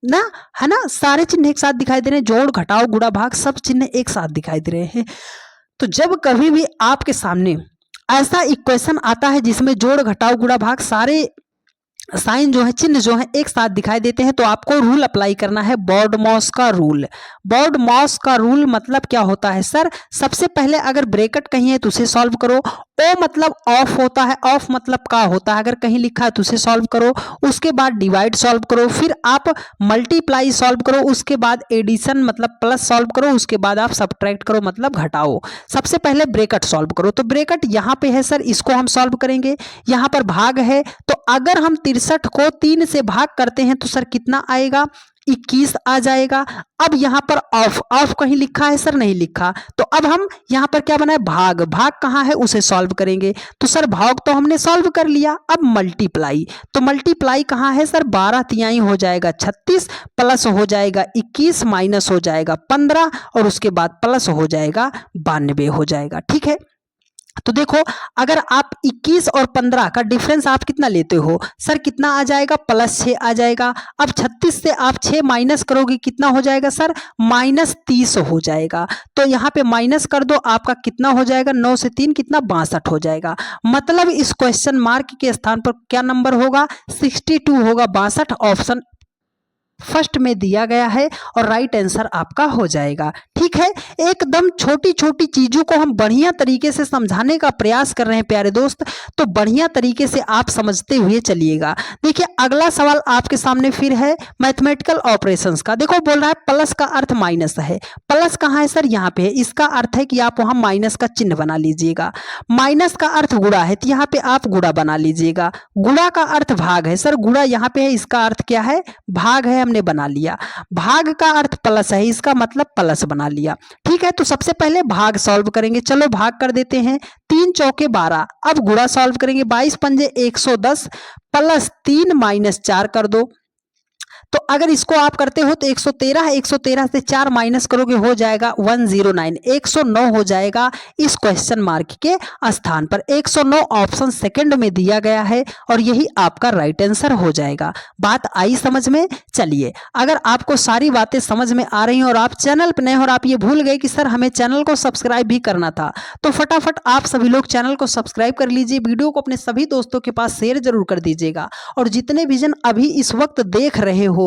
ना, है ना, सारे चिन्ह एक साथ दिखाई दे रहे हैं, जोड़ घटाओ गुणा भाग सब चिन्ह एक साथ दिखाई दे रहे हैं। तो जब कभी भी आपके सामने ऐसा इक्वेशन आता है जिसमें जोड़ घटाओ गुणा भाग सारे साइन जो है, चिन्ह जो है एक साथ दिखाई देते हैं, तो आपको रूल अप्लाई करना है, बॉर्डमॉस का रूल। बॉर्डमॉस का रूल मतलब क्या होता है सर, सबसे पहले अगर ब्रैकेट कहीं है तो उसे सॉल्व करो, ओ मतलब ऑफ होता है, ऑफ मतलब का होता है, अगर कहीं लिखा है तो उसे सॉल्व करो, उसके बाद डिवाइड सॉल्व करो, फिर आप मल्टीप्लाई सॉल्व करो, उसके बाद एडिशन मतलब प्लस सॉल्व करो, उसके बाद आप सब्ट्रैक्ट करो मतलब घटाओ। सबसे पहले ब्रैकेट सॉल्व करो, तो ब्रैकेट यहाँ पे है सर, इसको हम सॉल्व करेंगे। यहाँ पर भाग है, तो अगर हम 63 को 3 से भाग करते हैं तो सर कितना आएगा, 21 आ जाएगा। अब यहां पर ऑफ, ऑफ कहीं लिखा है सर, नहीं लिखा, तो अब हम यहां पर क्या बनाए, भाग, भाग कहां है उसे सॉल्व करेंगे। तो सर भाग तो हमने सॉल्व कर लिया, अब मल्टीप्लाई, तो मल्टीप्लाई कहां है सर, 12 तिहाई हो जाएगा 36, प्लस हो जाएगा 21, माइनस हो जाएगा 15, और उसके बाद प्लस हो जाएगा 92 हो जाएगा। ठीक है, तो देखो अगर आप 21 और 15 का डिफरेंस आप कितना लेते हो सर, कितना आ जाएगा, +6 आ जाएगा। अब 36 से आप 6 माइनस करोगे, कितना हो जाएगा सर, -30 हो जाएगा। तो यहाँ पे माइनस कर दो, आपका कितना हो जाएगा, 9 से 3 कितना, 62 हो जाएगा। मतलब इस क्वेश्चन मार्क के स्थान पर क्या नंबर होगा, 62 होगा, 62 ऑप्शन फर्स्ट में दिया गया है और राइट आंसर आपका हो जाएगा। ठीक है, एकदम छोटी छोटी चीजों को हम बढ़िया तरीके से समझाने का प्रयास कर रहे हैं प्यारे दोस्त, तो बढ़िया तरीके से आप समझते हुए चलिएगा। देखिए अगला सवाल आपके सामने फिर है मैथमेटिकल ऑपरेशंस का। देखो बोल रहा है प्लस का अर्थ माइनस है, प्लस कहाँ है सर, यहाँ पे है, इसका अर्थ है कि आप वहां माइनस का चिन्ह बना लीजिएगा। माइनस का अर्थ गुणा है, तो यहाँ पे आप गुणा बना लीजिएगा। गुणा का अर्थ भाग है, सर गुणा यहाँ पे है, इसका अर्थ क्या है, भाग है, हमने बना लिया। भाग का अर्थ प्लस है, इसका मतलब प्लस बना लिया। ठीक है, तो सबसे पहले भाग सॉल्व करेंगे, चलो भाग कर देते हैं, 3 चौके 12। अब गुणा सॉल्व करेंगे, 22 पंजे 110, +3 -4 कर दो। तो अगर इसको आप करते हो तो 113 है, 113 से 4 माइनस करोगे हो जाएगा 109, 109 हो जाएगा इस क्वेश्चन मार्क के स्थान पर। 109 ऑप्शन सेकंड में दिया गया है और यही आपका राइट आंसर हो जाएगा। बात आई समझ में। चलिए अगर आपको सारी बातें समझ में आ रही हैं और आप चैनल पर नए और आप ये भूल गए कि सर हमें चैनल को सब्सक्राइब भी करना था, तो फटाफट आप सभी लोग चैनल को सब्सक्राइब कर लीजिए, वीडियो को अपने सभी दोस्तों के पास शेयर जरूर कर दीजिएगा। और जितने भी जन अभी इस वक्त देख रहे हो,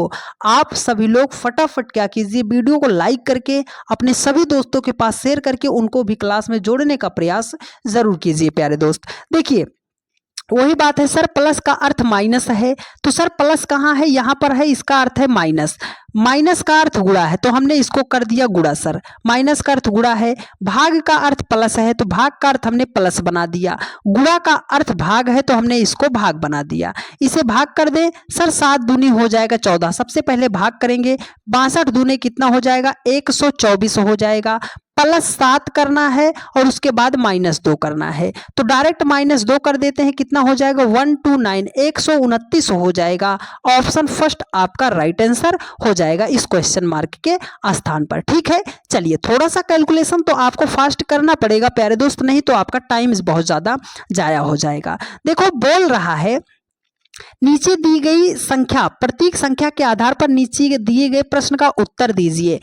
आप सभी लोग फटाफट क्या कीजिए, वीडियो को लाइक करके अपने सभी दोस्तों के पास शेयर करके उनको भी क्लास में जोड़ने का प्रयास जरूर कीजिए प्यारे दोस्त। देखिए वही बात है सर, प्लस का अर्थ माइनस है, तो सर प्लस कहाँ है, यहाँ पर है, इसका अर्थ है माइनस। माइनस का अर्थ गुणा है, तो हमने इसको कर दिया गुणा सर, माइनस का अर्थ गुणा है। भाग का अर्थ प्लस है, तो भाग का अर्थ हमने प्लस बना दिया। गुणा का अर्थ भाग है, तो हमने इसको भाग बना दिया। इसे भाग कर दे सर, 7 दूनी हो जाएगा 14। सबसे पहले भाग करेंगे, 62 दूने कितना हो जाएगा, 124 हो जाएगा। +7 करना है और उसके बाद -2 करना है, तो डायरेक्ट -2 कर देते हैं, कितना हो जाएगा 129, 129 हो जाएगा। ऑप्शन फर्स्ट आपका राइट आंसर हो जाएगा इस क्वेश्चन मार्क के स्थान पर। ठीक है, चलिए थोड़ा सा कैलकुलेशन तो आपको फास्ट करना पड़ेगा प्यारे दोस्त, नहीं तो आपका टाइम बहुत ज्यादा जाया हो जाएगा। देखो बोल रहा है नीचे दी गई संख्या, प्रतीक संख्या के आधार पर नीचे दिए गए प्रश्न का उत्तर दीजिए।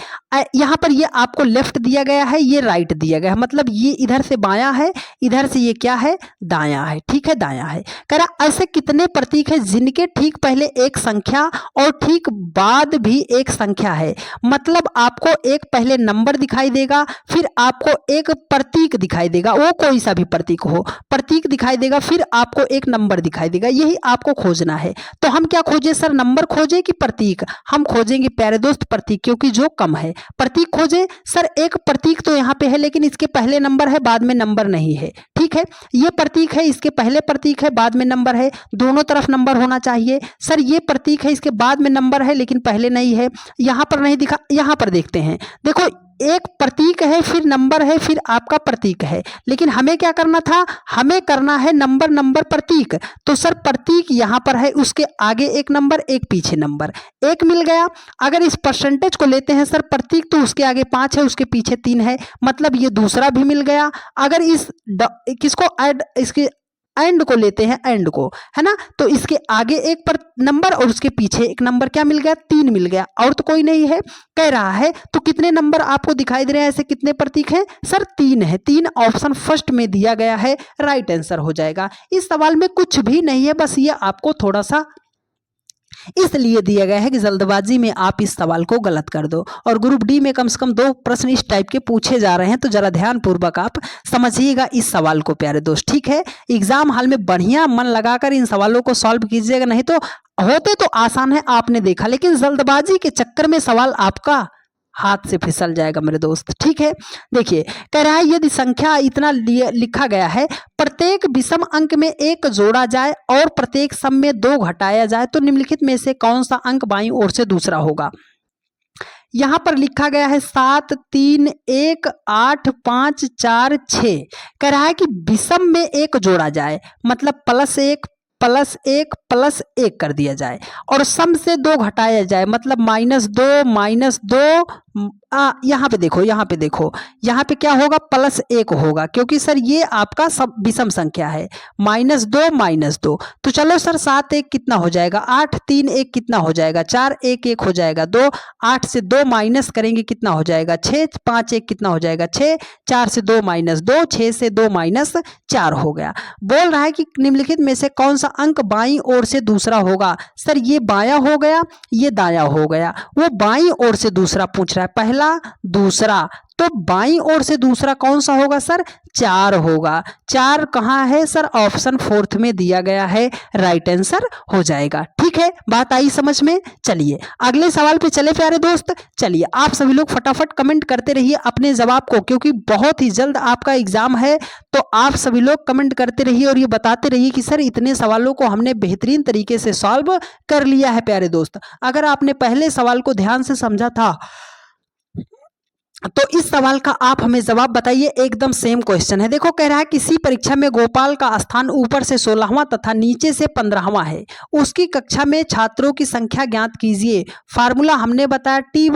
यहाँ पर ये आपको लेफ्ट दिया गया है, ये राइट दिया गया है, मतलब ये इधर से बायां है, इधर से ये क्या है, दायां है। ठीक है, दायां है। कह रहा ऐसे कितने प्रतीक है जिनके ठीक पहले एक संख्या और ठीक बाद भी एक संख्या है। मतलब आपको एक पहले नंबर दिखाई देगा, फिर आपको एक प्रतीक दिखाई देगा, वो कोई सा भी प्रतीक हो, प्रतीक दिखाई देगा, फिर आपको एक नंबर दिखाई देगा। यही आपको खोजना है। तो हम क्या खोजे सर, नंबर खोजे कि प्रतीक? हम खोजेंगे प्यारे दोस्त प्रतीक, क्योंकि जो कम है। प्रतीक खोजे सर, एक प्रतीक तो यहाँ पे है लेकिन इसके पहले नंबर है बाद में नंबर नहीं है, ठीक है। ये प्रतीक है, इसके पहले प्रतीक है बाद में नंबर है, दोनों तरफ नंबर होना चाहिए। सर ये प्रतीक है, इसके बाद में नंबर है लेकिन पहले नहीं है, यहाँ पर नहीं दिखा, यहाँ पर देखते हैं। देखो एक प्रतीक है, फिर नंबर है, फिर आपका प्रतीक है, लेकिन हमें क्या करना था, हमें करना है नंबर नंबर प्रतीक। तो सर प्रतीक यहाँ पर है, उसके आगे एक नंबर, एक पीछे नंबर, एक मिल गया। अगर इस परसेंटेज को लेते हैं सर प्रतीक, तो उसके आगे 5 है, उसके पीछे 3 है, मतलब ये दूसरा भी मिल गया। अगर इस किसको ऐड, इसके एंड को लेते हैं, एंड को, है ना, तो इसके आगे एक पर नंबर और उसके पीछे एक नंबर, क्या मिल गया, 3 मिल गया, और तो कोई नहीं है। कह रहा है तो कितने नंबर आपको दिखाई दे रहे हैं, ऐसे कितने प्रतीक हैं सर, 3 है। 3 ऑप्शन फर्स्ट में दिया गया है, राइट आंसर हो जाएगा। इस सवाल में कुछ भी नहीं है, बस ये आपको थोड़ा सा इसलिए दिया गया है कि जल्दबाजी में आप इस सवाल को गलत कर दो। और ग्रुप डी में कम से कम 2 प्रश्न इस टाइप के पूछे जा रहे हैं, तो जरा ध्यान पूर्वक आप समझिएगा इस सवाल को प्यारे दोस्त, ठीक है। एग्जाम हॉल में बढ़िया मन लगाकर इन सवालों को सॉल्व कीजिएगा, नहीं तो होते तो आसान है, आपने देखा, लेकिन जल्दबाजी के चक्कर में सवाल आपका हाथ से फिसल जाएगा मेरे दोस्त, ठीक है। देखिए कह रहा है यदि संख्या इतना लिखा गया है, प्रत्येक विषम अंक में 1 जोड़ा जाए और प्रत्येक सम में 2 घटाया जाए, तो निम्नलिखित में से कौन सा अंक बाईं ओर से दूसरा होगा। यहां पर लिखा गया है 7 3 1 8 5 4 6। कह रहा है कि विषम में 1 जोड़ा जाए, मतलब +1 +1 +1 कर दिया जाए, और सम से 2 घटाया जाए, मतलब -2 यहाँ पे देखो, यहाँ पे क्या होगा, +1 होगा, क्योंकि सर ये आपका सब विषम संख्या है। -2 तो चलो सर 7 1 कितना हो जाएगा, 8 3 1 कितना हो जाएगा, 4 1 1 हो जाएगा 2, 8 से 2 माइनस करेंगे कितना हो जाएगा 6, 5 1 कितना हो जाएगा 6, 4 से 2 -2, 6 से 2 -4 हो गया। बोल रहा है कि निम्नलिखित में से कौन सा अंक बाईं ओर से दूसरा होगा। सर ये बायां हो गया, ये दायां हो गया, वो बाईं ओर से दूसरा पूछ रहा है, पहला दूसरा, तो बाईं ओर से दूसरा कौन सा होगा सर, 4 होगा। 4 कहाँ है सर, ऑप्शन 4th में दिया गया है, राइट आंसर हो जाएगा, ठीक है। बात आई समझ में। चलिए अगले सवाल पे चले प्यारे दोस्त। चलिए आप सभी लोग फटाफट कमेंट करते रहिए अपने जवाब को, क्योंकि बहुत ही जल्द आपका एग्जाम है, तो आप सभी लोग कमेंट करते रहिए और ये बताते रहिए कि सर इतने सवालों को हमने बेहतरीन तरीके से सॉल्व कर लिया है प्यारे दोस्त। अगर आपने पहले सवाल को ध्यान से समझा था, तो इस सवाल का आप हमें जवाब बताइए। एकदम सेम क्वेश्चन है। देखो कह रहा है किसी परीक्षा में गोपाल का स्थान ऊपर से 16वां तथा नीचे से 15वां है, उसकी कक्षा में छात्रों की संख्या ज्ञात कीजिए। फार्मूला हमने बताया T =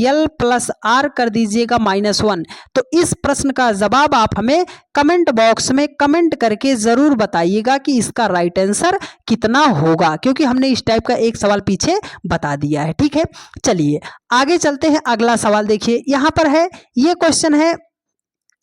L + R कर दीजिएगा -1। तो इस प्रश्न का जवाब आप हमें कमेंट बॉक्स में कमेंट करके जरूर बताइएगा कि इसका राइट आंसर कितना होगा, क्योंकि हमने इस टाइप का एक सवाल पीछे बता दिया है, ठीक है। चलिए आगे चलते हैं। अगला सवाल देखिए, यहां पर है, ये क्वेश्चन है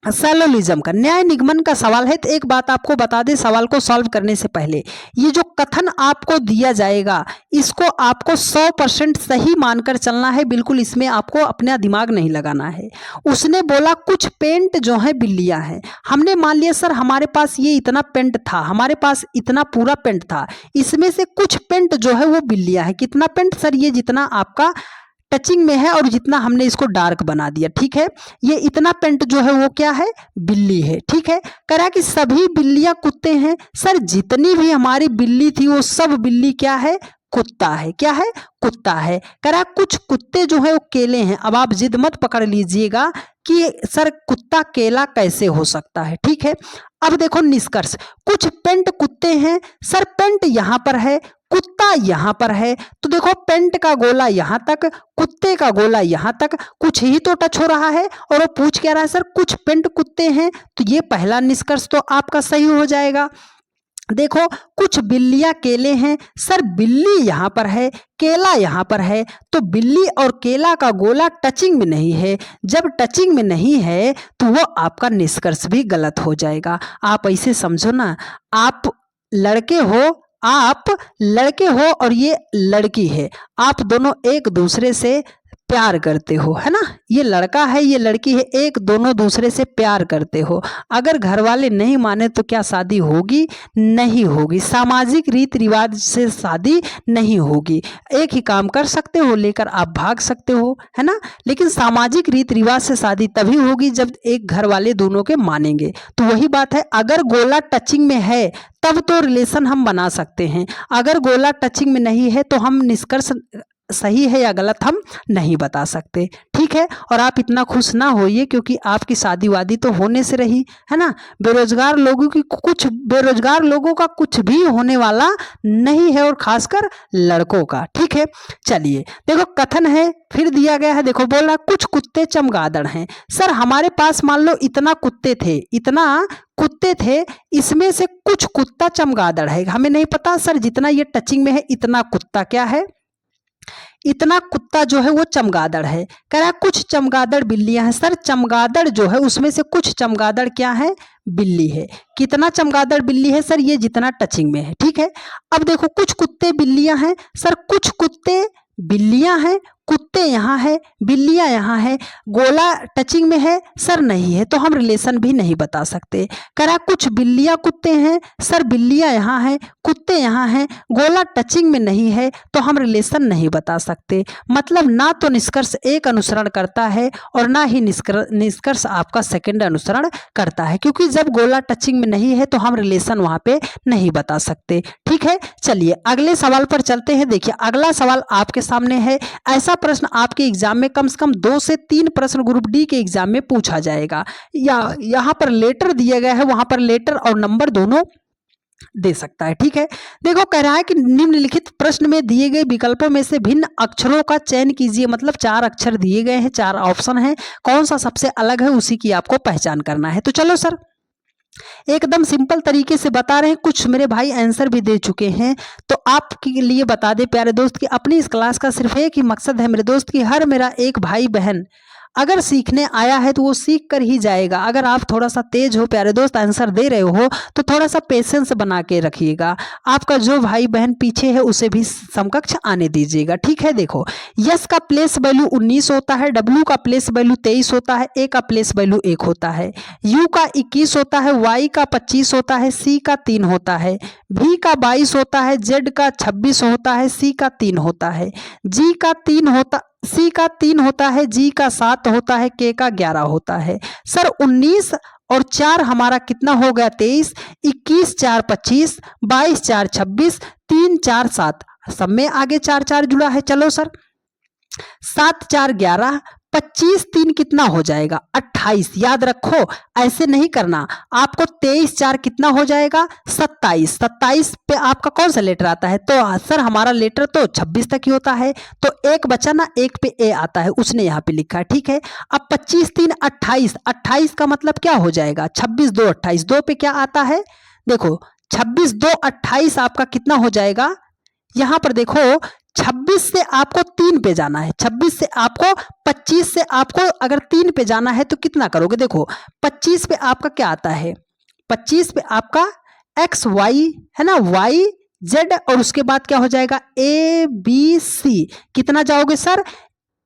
सैलोलिज्म का, न्याय निगमन का सवाल है। तो एक बात आपको बता दें सवाल को सॉल्व करने से पहले, ये जो कथन आपको दिया जाएगा इसको आपको 100% सही मानकर चलना है, बिल्कुल इसमें आपको अपना दिमाग नहीं लगाना है। उसने बोला कुछ पेंट जो है बिल्लियां हैं, हमने मान लिया सर हमारे पास ये इतना पेंट था, हमारे पास इतना पूरा पेंट था, इसमें से कुछ पेंट जो है वो बिल्लियां हैं। कितना पेंट सर, ये जितना आपका टचिंग में है और जितना हमने इसको डार्क बना दिया, ठीक है। ये इतना पेंट जो है वो क्या है, बिल्ली है, ठीक है। कह रहा है कि सभी बिल्लियां कुत्ते हैं। सर जितनी भी हमारी बिल्ली थी वो सब बिल्ली क्या है, कुत्ता है। क्या है, कुत्ता है। कह रहा है कुछ कुत्ते जो है वो केले हैं। अब आप जिद मत पकड़ लीजिएगा कि सर कुत्ता केला कैसे हो सकता है, ठीक है। अब देखो निष्कर्ष, कुछ पेंट कुत्ते हैं। सर पेंट यहां पर है, कुत्ता यहां पर है, तो देखो पेंट का गोला यहां तक, कुत्ते का गोला यहां तक, कुछ ही तो टच हो रहा है। और वो पूछ क्या रहा है, सर कुछ पेंट कुत्ते हैं, तो ये पहला निष्कर्ष तो आपका सही हो जाएगा। देखो कुछ बिल्लियां केले हैं। सर बिल्ली यहां पर है, केला यहां पर है, तो बिल्ली और केला का गोला टचिंग में नहीं है। जब टचिंग में नहीं है तो वो आपका निष्कर्ष भी गलत हो जाएगा। आप ऐसे समझो ना, आप लड़के हो और ये लड़की है, आप दोनों एक दूसरे से प्यार करते हो, है ना। ये लड़का है, ये लड़की है, एक दोनों दूसरे से प्यार करते हो। अगर घर वाले नहीं माने तो क्या शादी होगी? नहीं होगी। सामाजिक रीति रिवाज से शादी नहीं होगी। एक ही काम कर सकते हो, लेकर आप भाग सकते हो, है ना। लेकिन सामाजिक रीति रिवाज से शादी तभी होगी जब एक घर वाले दोनों के मानेंगे। तो वही बात है, अगर गोला टचिंग में है तब तो रिलेशन हम बना सकते हैं। अगर गोला टचिंग में नहीं है तो हम निष्कर्ष सही है या गलत हम नहीं बता सकते, ठीक है। और आप इतना खुश ना होइए, क्योंकि आपकी शादी वादी तो होने से रही, है ना। बेरोजगार लोगों का कुछ भी होने वाला नहीं है, और खासकर लड़कों का, ठीक है। चलिए देखो, कथन है, फिर दिया गया है, देखो बोल रहा कुछ कुत्ते चमगादड़ हैं। सर हमारे पास मान लो इतना कुत्ते थे, इसमें से कुछ कुत्ता चमगादड़ है। हमें नहीं पता सर, जितना ये टचिंग में है इतना कुत्ता क्या है, इतना कुत्ता जो है वो चमगादड़ है। कह रहा है कुछ चमगादड़ बिल्लियां हैं। सर चमगादड़ जो है उसमें से कुछ चमगादड़ क्या है? बिल्ली है। कितना चमगादड़ बिल्ली है? सर ये जितना टचिंग में है, ठीक है। अब देखो कुछ कुत्ते बिल्लियां हैं। सर कुछ कुत्ते बिल्लियां हैं, कुत्ते यहाँ है, बिल्लियां यहाँ है, गोला टचिंग में है? सर नहीं है, तो हम रिलेशन भी नहीं बता सकते। कह रहा कुछ बिल्लियां कुत्ते हैं। सर बिल्लियां यहाँ है, कुत्ते यहाँ हैं, गोला टचिंग में नहीं है, तो हम रिलेशन नहीं बता सकते। मतलब ना तो निष्कर्ष एक अनुसरण करता है और ना ही निष्कर्ष आपका सेकंड अनुसरण करता है, क्योंकि जब गोला टचिंग में नहीं है तो हम रिलेशन वहां पे नहीं बता सकते, ठीक है। चलिए अगले सवाल पर चलते हैं। देखिए अगला सवाल आपके सामने है। ऐसा प्रश्न आपके एग्जाम में कम से कम 2 से 3 प्रश्न ग्रुप डी के एग्जाम में पूछा जाएगा। या यहाँ पर लेटर दिया गया है, वहां पर लेटर और नंबर दोनों दे सकता है, ठीक है। देखो कह रहा है कि निम्नलिखित प्रश्न में दिए गए विकल्पों में से भिन्न अक्षरों का चयन कीजिए। मतलब 4 अक्षर दिए गए हैं, 4 ऑप्शन हैं, कौन सा सबसे अलग है उसी की आपको पहचान करना है। तो चलो सर एकदम सिंपल तरीके से बता रहे हैं। कुछ मेरे भाई आंसर भी दे चुके हैं, तो आपके लिए बता दे प्यारे दोस्त कि अपनी इस क्लास का सिर्फ एक ही मकसद है मेरे दोस्त कि हर मेरा एक भाई बहन अगर सीखने आया है तो वो सीख कर ही जाएगा। अगर आप थोड़ा सा तेज हो प्यारे दोस्त, आंसर दे रहे हो, तो थोड़ा सा पेशेंस बना के रखिएगा। आपका जो भाई बहन पीछे है उसे भी समकक्ष आने दीजिएगा, ठीक है। देखो यस का प्लेस वैल्यू 19 होता है, डब्ल्यू का प्लेस वैल्यू 23 होता है, ए का प्लेस वैल्यू 1 होता है, यू का 21 होता है, वाई का 25 होता है, सी का 3 होता है, भी का 22 होता है, जेड का 26 होता है, सी का 3 होता है, सी का 3 होता है, जी का 7 होता है, के का 11 होता है। सर 19 और 4 हमारा कितना हो गया? 23, 21 4 25, 22 4 26, 3 4 7, सब में आगे 4 4 जुड़ा है। चलो सर 7 4 11, 25 3 कितना हो जाएगा? 28। याद रखो ऐसे नहीं करना, आपको 23 4 कितना हो जाएगा? 27। 27 पे आपका कौन सा लेटर आता है? तो सर हमारा लेटर तो 26 तक ही होता है, तो एक बचा ना, एक पे ए आता है, उसने यहाँ पे लिखा है, ठीक है। अब 25 3 28, 28 का मतलब क्या हो जाएगा? 26 2 28, 2 पे क्या आता है? देखो 26 2 28 आपका कितना हो जाएगा? यहाँ पर देखो 26 से आपको 3 पे जाना है, 26 से आपको 25 से आपको अगर 3 पे जाना है तो कितना करोगे? देखो 25 पे आपका क्या आता है? 25 पे आपका एक्स वाई है ना, वाई जेड, और उसके बाद क्या हो जाएगा? A B C. कितना जाओगे सर?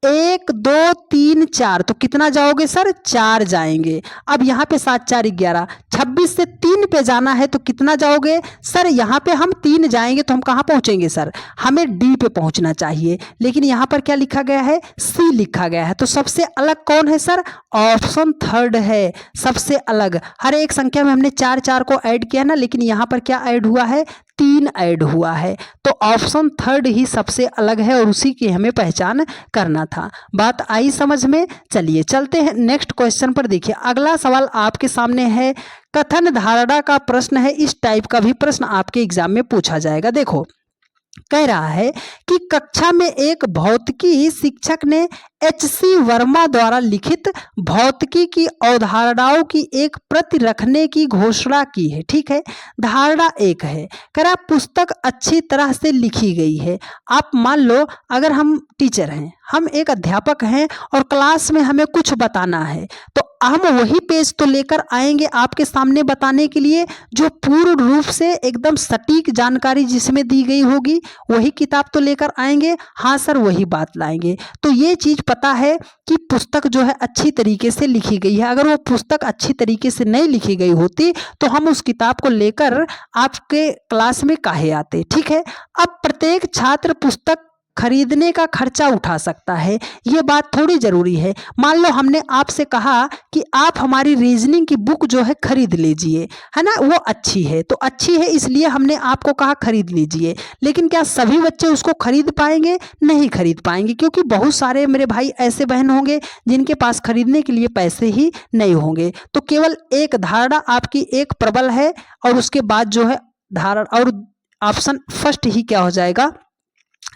1 2 3 4, तो कितना जाओगे सर? 4 जाएंगे। अब यहाँ पे 7 4 11, 26 से 3 पे जाना है तो कितना जाओगे सर? यहाँ पे हम 3 जाएंगे तो हम कहाँ पहुँचेंगे सर? हमें डी पे पहुँचना चाहिए, लेकिन यहाँ पर क्या लिखा गया है? सी लिखा गया है। तो सबसे अलग कौन है सर? ऑप्शन थर्ड है सबसे अलग। हर एक संख्या में हमने 4 4 को ऐड किया ना, लेकिन यहाँ पर क्या ऐड हुआ है? 3 ऐड हुआ है। तो ऑप्शन थर्ड ही सबसे अलग है और उसी की हमें पहचान करना था। बात आई समझ में? चलिए चलते हैं नेक्स्ट क्वेश्चन पर। देखिए अगला सवाल आपके सामने है, कथन धारणा का प्रश्न है। इस टाइप का भी प्रश्न आपके एग्जाम में पूछा जाएगा। देखो कह रहा है कि कक्षा में एक भौतिकी शिक्षक ने एच.सी. वर्मा द्वारा लिखित भौतिकी की अवधारणाओं की एक प्रति रखने की घोषणा की है, ठीक है। धारणा 1 है, कह रहा पुस्तक अच्छी तरह से लिखी गई है। आप मान लो अगर हम टीचर हैं, हम एक अध्यापक हैं और क्लास में हमें कुछ बताना है, तो हम वही पेज तो लेकर आएंगे आपके सामने बताने के लिए जो पूर्ण रूप से एकदम सटीक जानकारी जिसमें दी गई होगी, वही किताब तो लेकर आएंगे। हाँ सर, वही बात लाएंगे। तो ये चीज़ पता है कि पुस्तक जो है अच्छी तरीके से लिखी गई है। अगर वो पुस्तक अच्छी तरीके से नहीं लिखी गई होती तो हम उस किताब को लेकर आपके क्लास में काहे आते। ठीक है, अब प्रत्येक छात्र पुस्तक खरीदने का खर्चा उठा सकता है, ये बात थोड़ी जरूरी है। मान लो हमने आपसे कहा कि आप हमारी रीजनिंग की बुक जो है खरीद लीजिए, है ना, वो अच्छी है, तो अच्छी है इसलिए हमने आपको कहा खरीद लीजिए। लेकिन क्या सभी बच्चे उसको खरीद पाएंगे? नहीं खरीद पाएंगे, क्योंकि बहुत सारे मेरे भाई ऐसे बहन होंगे जिनके पास खरीदने के लिए पैसे ही नहीं होंगे। तो केवल एक धारणा आपकी एक प्रबल है, और उसके बाद जो है धारणा और ऑप्शन फर्स्ट ही क्या हो जाएगा,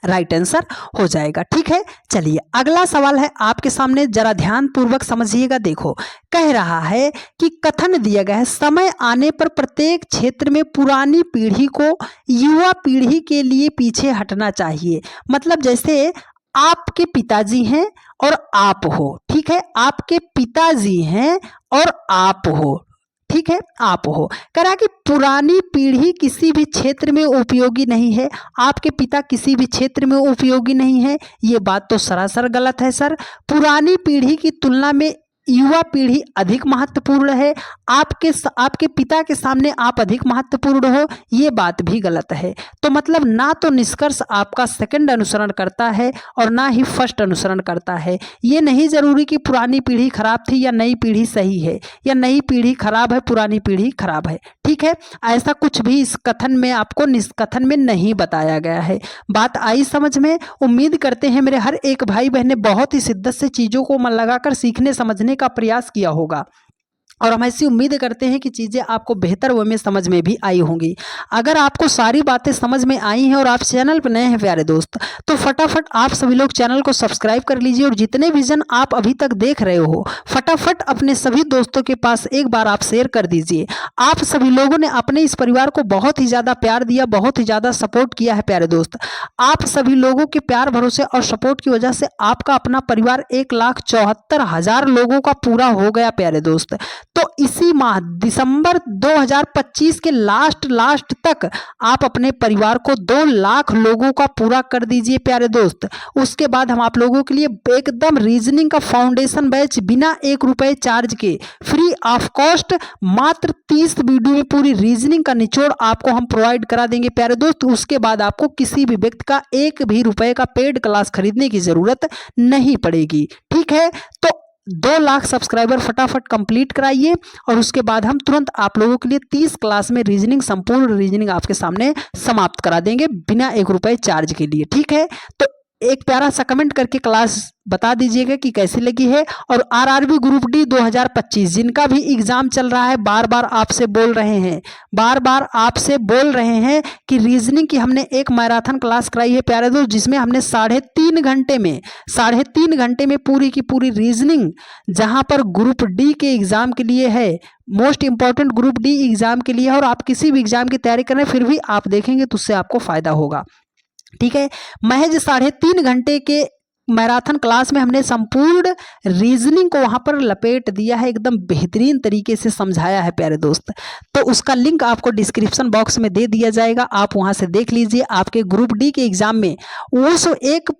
राइट आंसर हो जाएगा। ठीक है, चलिए अगला सवाल है आपके सामने, जरा ध्यान पूर्वक समझिएगा। देखो, कह रहा है कि कथन दिया गया है, समय आने पर प्रत्येक क्षेत्र में पुरानी पीढ़ी को युवा पीढ़ी के लिए पीछे हटना चाहिए। मतलब जैसे आपके पिताजी हैं और आप हो, ठीक है, आपके पिताजी हैं और आप हो, ठीक है, आप हो। करा कि पुरानी पीढ़ी किसी भी क्षेत्र में उपयोगी नहीं है, आपके पिता किसी भी क्षेत्र में उपयोगी नहीं है, ये बात तो सरासर गलत है सर। पुरानी पीढ़ी की तुलना में युवा पीढ़ी अधिक महत्वपूर्ण है, आपके पिता के सामने आप अधिक महत्वपूर्ण हो, ये बात भी गलत है। तो मतलब ना तो निष्कर्ष आपका सेकंड अनुसरण करता है और ना ही फर्स्ट अनुसरण करता है। ये नहीं जरूरी कि पुरानी पीढ़ी खराब थी या नई पीढ़ी सही है, या नई पीढ़ी खराब है पुरानी पीढ़ी खराब है। ठीक है, ऐसा कुछ भी इस कथन में आपको निष्कथन में नहीं बताया गया है। बात आई समझ में? उम्मीद करते हैं मेरे हर एक भाई बहन ने बहुत ही शिद्दत से चीज़ों को मन लगाकर सीखने समझने का प्रयास किया होगा, और हम ऐसी उम्मीद करते हैं कि चीज़ें आपको बेहतर वे में समझ में भी आई होंगी। अगर आपको सारी बातें समझ में आई हैं और आप चैनल पर नए हैं प्यारे दोस्त, तो फटाफट आप सभी लोग चैनल को सब्सक्राइब कर लीजिए, और जितने भी जन आप अभी तक देख रहे हो फटाफट अपने सभी दोस्तों के पास एक बार आप शेयर कर दीजिए। आप सभी लोगों ने अपने इस परिवार को बहुत ही ज़्यादा प्यार दिया, बहुत ही ज़्यादा सपोर्ट किया है प्यारे दोस्त। आप सभी लोगों के प्यार भरोसे और सपोर्ट की वजह से आपका अपना परिवार 1,74,000 लोगों का पूरा हो गया प्यारे दोस्त। तो इसी माह दिसंबर 2025 के लास्ट तक आप अपने परिवार को 2 लाख लोगों का पूरा कर दीजिए प्यारे दोस्त। उसके बाद हम आप लोगों के लिए एकदम रीजनिंग का फाउंडेशन बैच बिना 1 रुपए चार्ज के फ्री ऑफ कॉस्ट मात्र 30 वीडियो में पूरी रीजनिंग का निचोड़ आपको हम प्रोवाइड करा देंगे प्यारे दोस्त। उसके बाद आपको किसी भी व्यक्ति का 1 भी रुपए का पेड क्लास खरीदने की जरूरत नहीं पड़ेगी। ठीक है, तो 2 लाख सब्सक्राइबर फटाफट कंप्लीट कराइए, और उसके बाद हम तुरंत आप लोगों के लिए 30 क्लास में रीजनिंग, संपूर्ण रीजनिंग आपके सामने समाप्त करा देंगे बिना 1 रुपए चार्ज के लिए। ठीक है, तो एक प्यारा सा कमेंट करके क्लास बता दीजिएगा कि कैसी लगी है। और आरआरबी ग्रुप डी 2025 जिनका भी एग्जाम चल रहा है, बार बार आपसे बोल रहे हैं कि रीजनिंग की हमने एक मैराथन क्लास कराई है प्यारे दोस्त, जिसमें हमने 3.5 घंटे में पूरी की पूरी रीजनिंग, जहां पर ग्रुप डी के एग्जाम के लिए है, most important group D exam के लिए है, और आप किसी भी एग्जाम की तैयारी कर रहे हैं फिर भी आप देखेंगे तो उससे आपको फायदा होगा। ठीक है, महज 3.5 घंटे के मैराथन क्लास में हमने संपूर्ण रीजनिंग को वहां पर लपेट दिया है, एकदम बेहतरीन तरीके से समझाया है प्यारे दोस्त। तो उसका लिंक आपको डिस्क्रिप्शन बॉक्स में दे दिया जाएगा, आप वहां से देख लीजिए। आपके ग्रुप डी के एग्जाम में उस एक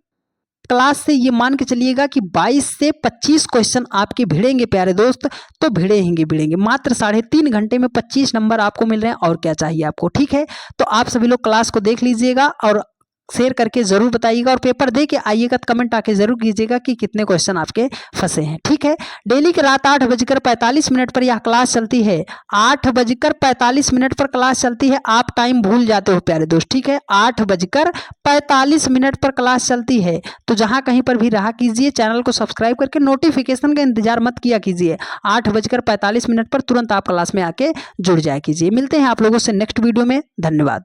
क्लास से ये मान के चलिएगा कि 22 से 25 क्वेश्चन आपके भिड़ेंगे प्यारे दोस्त, तो भिड़ेंगे मात्र 3.5 घंटे में 25 नंबर आपको मिल रहे हैं, और क्या चाहिए आपको। ठीक है, तो आप सभी लोग क्लास को देख लीजिएगा और शेयर करके जरूर बताइएगा, और पेपर दे के आइएगा तो कमेंट आके जरूर कीजिएगा कि कितने क्वेश्चन आपके फंसे हैं। ठीक है, डेली के रात 8:45 पर यह क्लास चलती है। 8:45 पर क्लास चलती है, आप टाइम भूल जाते हो प्यारे दोस्त। ठीक है, 8:45 पर क्लास चलती है, तो जहां कहीं पर भी रहा कीजिए, चैनल को सब्सक्राइब करके नोटिफिकेशन का इंतजार मत किया कीजिए। 8:45 पर तुरंत आप क्लास में आके जुड़ जाया कीजिए। मिलते हैं आप लोगों से नेक्स्ट वीडियो में, धन्यवाद।